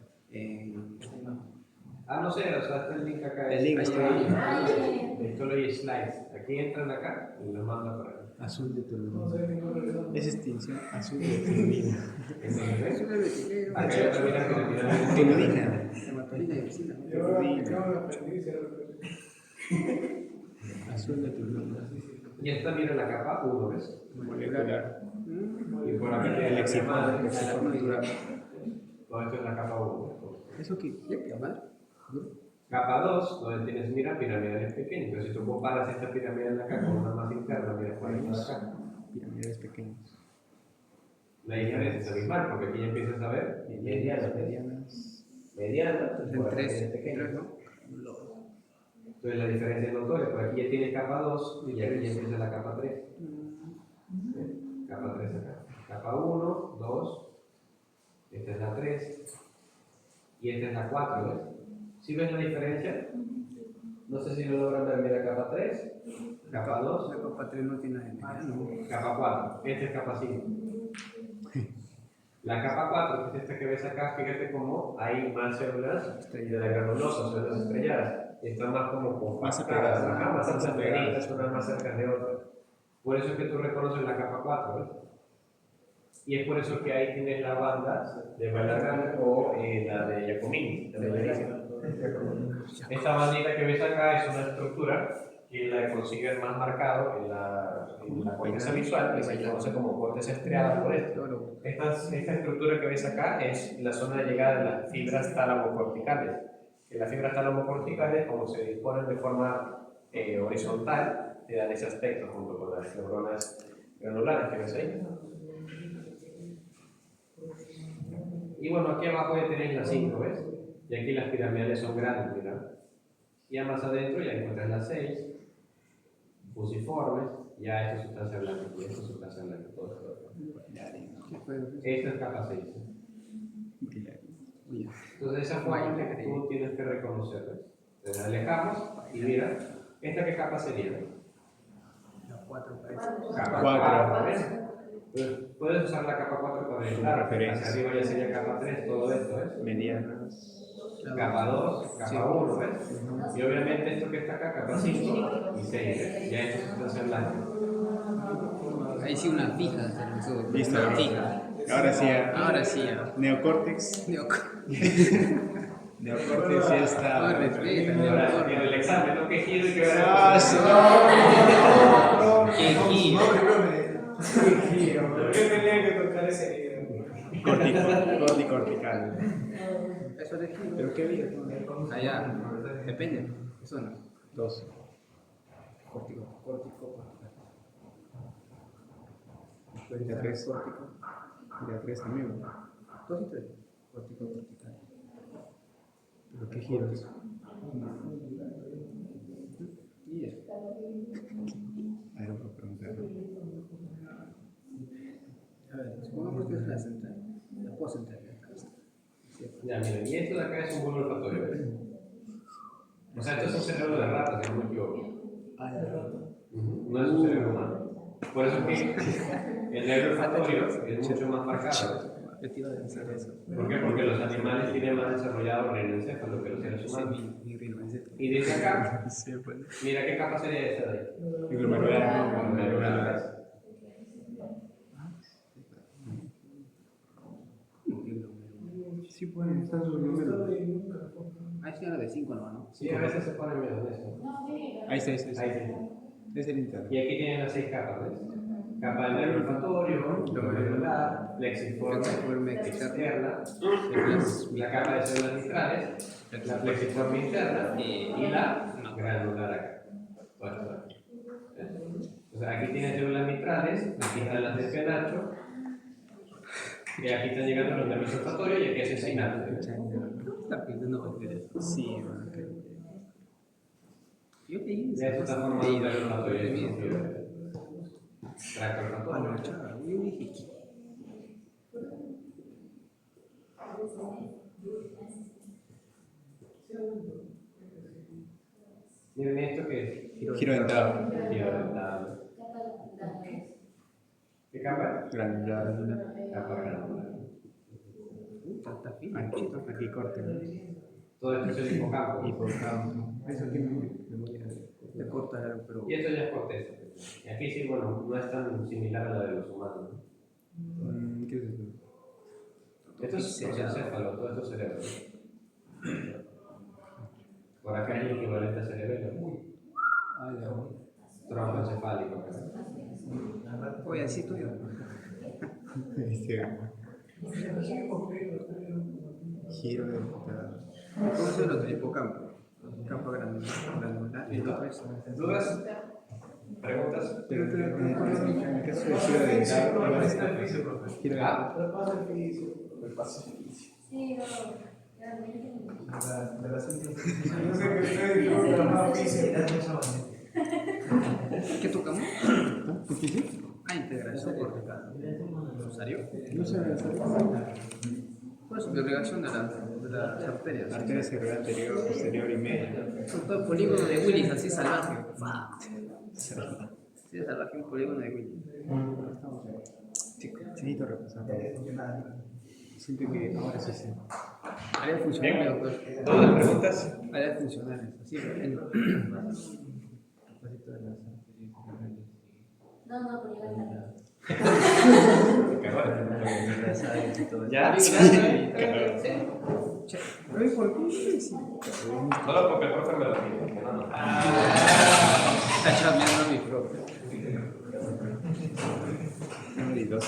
Speaker 1: Ah, no sé, o sea, está el link acá.
Speaker 2: El link está ahí.
Speaker 1: Solo hay slides. Aquí entran acá y los mandan para acá.
Speaker 2: Azul de
Speaker 4: no
Speaker 2: turbina.
Speaker 4: sé ningún regreso.
Speaker 2: Es extinción azul de turbina.
Speaker 1: Entonces, ¿ves? Acá hay otra pirámide.
Speaker 2: Turbina.
Speaker 3: Hematolina y vecina.
Speaker 4: Yo ahora lo aprendí y se lo aprendí.
Speaker 2: Azul de turbina.
Speaker 1: Y esta mira la capa 1, ¿ves?
Speaker 2: Molecular.
Speaker 1: Y por acá tiene la
Speaker 2: Lexicon.
Speaker 1: lexicon. Todo esto es la capa 1.
Speaker 2: ¿Eso qué?
Speaker 1: Capa 2, donde tienes, mira, pirámides pequeñas. Pero si tú comparas esta pirámide de acá con una más interna, mira, por aquí acá.
Speaker 2: Pirámides pequeñas.
Speaker 1: La diferencia es abismal, porque aquí ya empiezas a ver medianas. Medianas,
Speaker 3: En
Speaker 1: por aquí
Speaker 3: tres,
Speaker 1: tienes pequeñas.
Speaker 3: ¿no?
Speaker 1: Entonces la diferencia es notoria, porque aquí ya tienes capa 2 y aquí ya empieza la capa 3. Capa 3 acá. Capa 1, 2, esta es la 3 y esta es la 4, ¿ves? ¿Sí ves la diferencia? No sé si lo logran ver, mira, capa 3, capa 2,
Speaker 3: La copa 3 no tiene nada de ¿no?
Speaker 1: capa 4, esta es capa 5. La capa 4, que es esta que ves acá, fíjate cómo hay más células de la granulosa, células estrelladas. Están más como compactadas, más apretaditas, unas más cerca de otras. Por eso es que tú reconoces la capa 4, ¿ves? Y es por eso que ahí tienes la banda de Bailarán o la de Giacomini. Esta bandita que ves acá es una estructura que la consigues más marcado en la corteza visual, que se conoce como corteza estriada por esto. Esta estructura que ves acá es la zona de llegada de las fibras tálamo-corticales. Que las fibras tálamo-corticales, como se disponen de forma horizontal, te dan ese aspecto junto con las neuronas granulares que ves ahí. Y bueno, aquí abajo ya tenéis las 5, ¿ves? Y aquí las piramidales son grandes, mira. Ya más adentro ya encuentras las 6, fusiformes, ya esto es sustancia blanca, y esto es sustancia blanca, todo esto. Esta es capa 6. Entonces esa forma que tú tienes que reconocer, ¿ves? Entonces alejamos y mira, ¿esta qué capa sería?
Speaker 3: La 4 parece.
Speaker 1: Capa 4, ¿ves? Entonces, puedes usar la capa 4 para verificar.
Speaker 2: referencia.
Speaker 1: Hacia arriba ya sería capa 3, todo esto, ¿ves?
Speaker 2: Medianas.
Speaker 1: Capa 2, capa 1, ¿ves? Y obviamente esto que está acá, capa 5 y 6, ¿ves? Ya esto es sustancia blanca.
Speaker 3: Ahí sí una fija.
Speaker 2: Listo.
Speaker 3: Una fija.
Speaker 2: Ahora sí.
Speaker 3: Ahora sí.
Speaker 2: Neocórtex. Neocórtex ya está.
Speaker 3: Ahora respeta,
Speaker 1: Ahora, en el examen, ¿no? ¿Qué giro y qué
Speaker 2: Ah,
Speaker 1: verás?
Speaker 3: ¿Qué giro?
Speaker 4: ¿Por qué tenía que tocar ese video?
Speaker 2: Corticortical.
Speaker 3: Eso de giro.
Speaker 2: ¿Pero qué había?
Speaker 3: Allá. Depende. Eso no.
Speaker 2: 2.
Speaker 3: Córtico.
Speaker 2: De 3. De 3 también.
Speaker 3: 2 y 3. Córtico, cortical.
Speaker 2: ¿Pero qué giros?
Speaker 3: Y eso.
Speaker 2: A ver, voy a preguntar.
Speaker 3: A ver, supongamos que es la central. La puedo central.
Speaker 1: Ya, miren, y esto de acá es un bulbo olfatorio, ¿ves? O sea, esto es un cerebro de rata, si no me equivoco. No es un cerebro humano. Por eso que el nervio olfatorio es mucho más marcado.
Speaker 3: Yo te iba a decir eso.
Speaker 1: ¿Por qué? Porque los animales tienen más desarrollado el rienoencéfalo que los seres humanos.
Speaker 3: Mi rino es
Speaker 1: Y desde acá,
Speaker 2: Sí, bueno.
Speaker 1: mira qué capa sería esa de ahí.
Speaker 2: Glomerular. Sí, pueden estar sus números.
Speaker 3: Ahí sí era de 5 no.
Speaker 1: Sí, a veces se pone menos de eso.
Speaker 2: Ahí está, ahí está.
Speaker 1: Ahí sí.
Speaker 2: Es el interno.
Speaker 1: Y aquí tienen las 6 capas, ¿ves? Capa del nervio olfatorio, glomerular, plexiforme externa, la capa de células mitrales, la plexiforme interna y la granular acá. Bueno, o sea, aquí tienen células mitrales, aquí están las del penacho, y aquí están llegando los nervios olfatorios y aquí es el sinapsis.
Speaker 3: Está pensando en eso.
Speaker 2: Sí, man.
Speaker 3: Yo leí
Speaker 1: Ya esto está formado un nervio olfatorio y el tracto olfatorio.
Speaker 3: Yo dije,
Speaker 1: Miren esto que es
Speaker 2: Giro dentado.
Speaker 1: giro dental. ¿Qué capa es?
Speaker 2: Granular.
Speaker 1: Capa granular.
Speaker 3: está fino.
Speaker 2: Aquí corte.
Speaker 1: Todo esto es el hipocampo.
Speaker 2: Hipocampo. Eso tiene memoria.
Speaker 3: Le corta algo, pero.
Speaker 1: Y esto ya es corteza. Y aquí sí, bueno, no es tan similar a la de los humanos, ¿no?
Speaker 2: ¿Qué es eso?
Speaker 1: Esto es encéfalo, todo esto es cerebro. Por acá hay el equivalente a cerebelo.
Speaker 2: Ah, ya.
Speaker 1: Tronco encefálico.
Speaker 3: Oye, así tú yo.
Speaker 2: Giro dentado.
Speaker 3: ¿Cómo se lo del hipocampo? Campo granular. Y
Speaker 1: ¿Listo?
Speaker 3: después.
Speaker 1: ¿Dudas? ¿Preguntas?
Speaker 2: Pero en el caso de giro dental, igual está fácil. Giro dental.
Speaker 5: Sí, no.
Speaker 4: No sé qué ustedes no, pero más física.
Speaker 3: ¿Qué tocamos?
Speaker 2: ¿Difícil?
Speaker 3: Ah, integración cortical. ¿Rosario?
Speaker 2: No sé,
Speaker 3: Pues segregación de las arterias.
Speaker 2: arteria cerebral anterior, posterior y media.
Speaker 3: Son todo el polígono de Willis, así salvaje. Sí, es salvaje, un polígono de Willis.
Speaker 2: Necesito repasar. Siento que ahora sí sé.
Speaker 3: Áreas funcionales, doctor.
Speaker 1: ¿Todas las preguntas?
Speaker 3: Áreas funcionales, así, bueno.
Speaker 5: No, porque va a estar.
Speaker 1: ¿Ya?
Speaker 2: Ay, ¿por qué? Sí.
Speaker 1: Solo porque el profe me lo pide. Que no, no.
Speaker 3: Está chameando a mi propio.
Speaker 2: Número 2.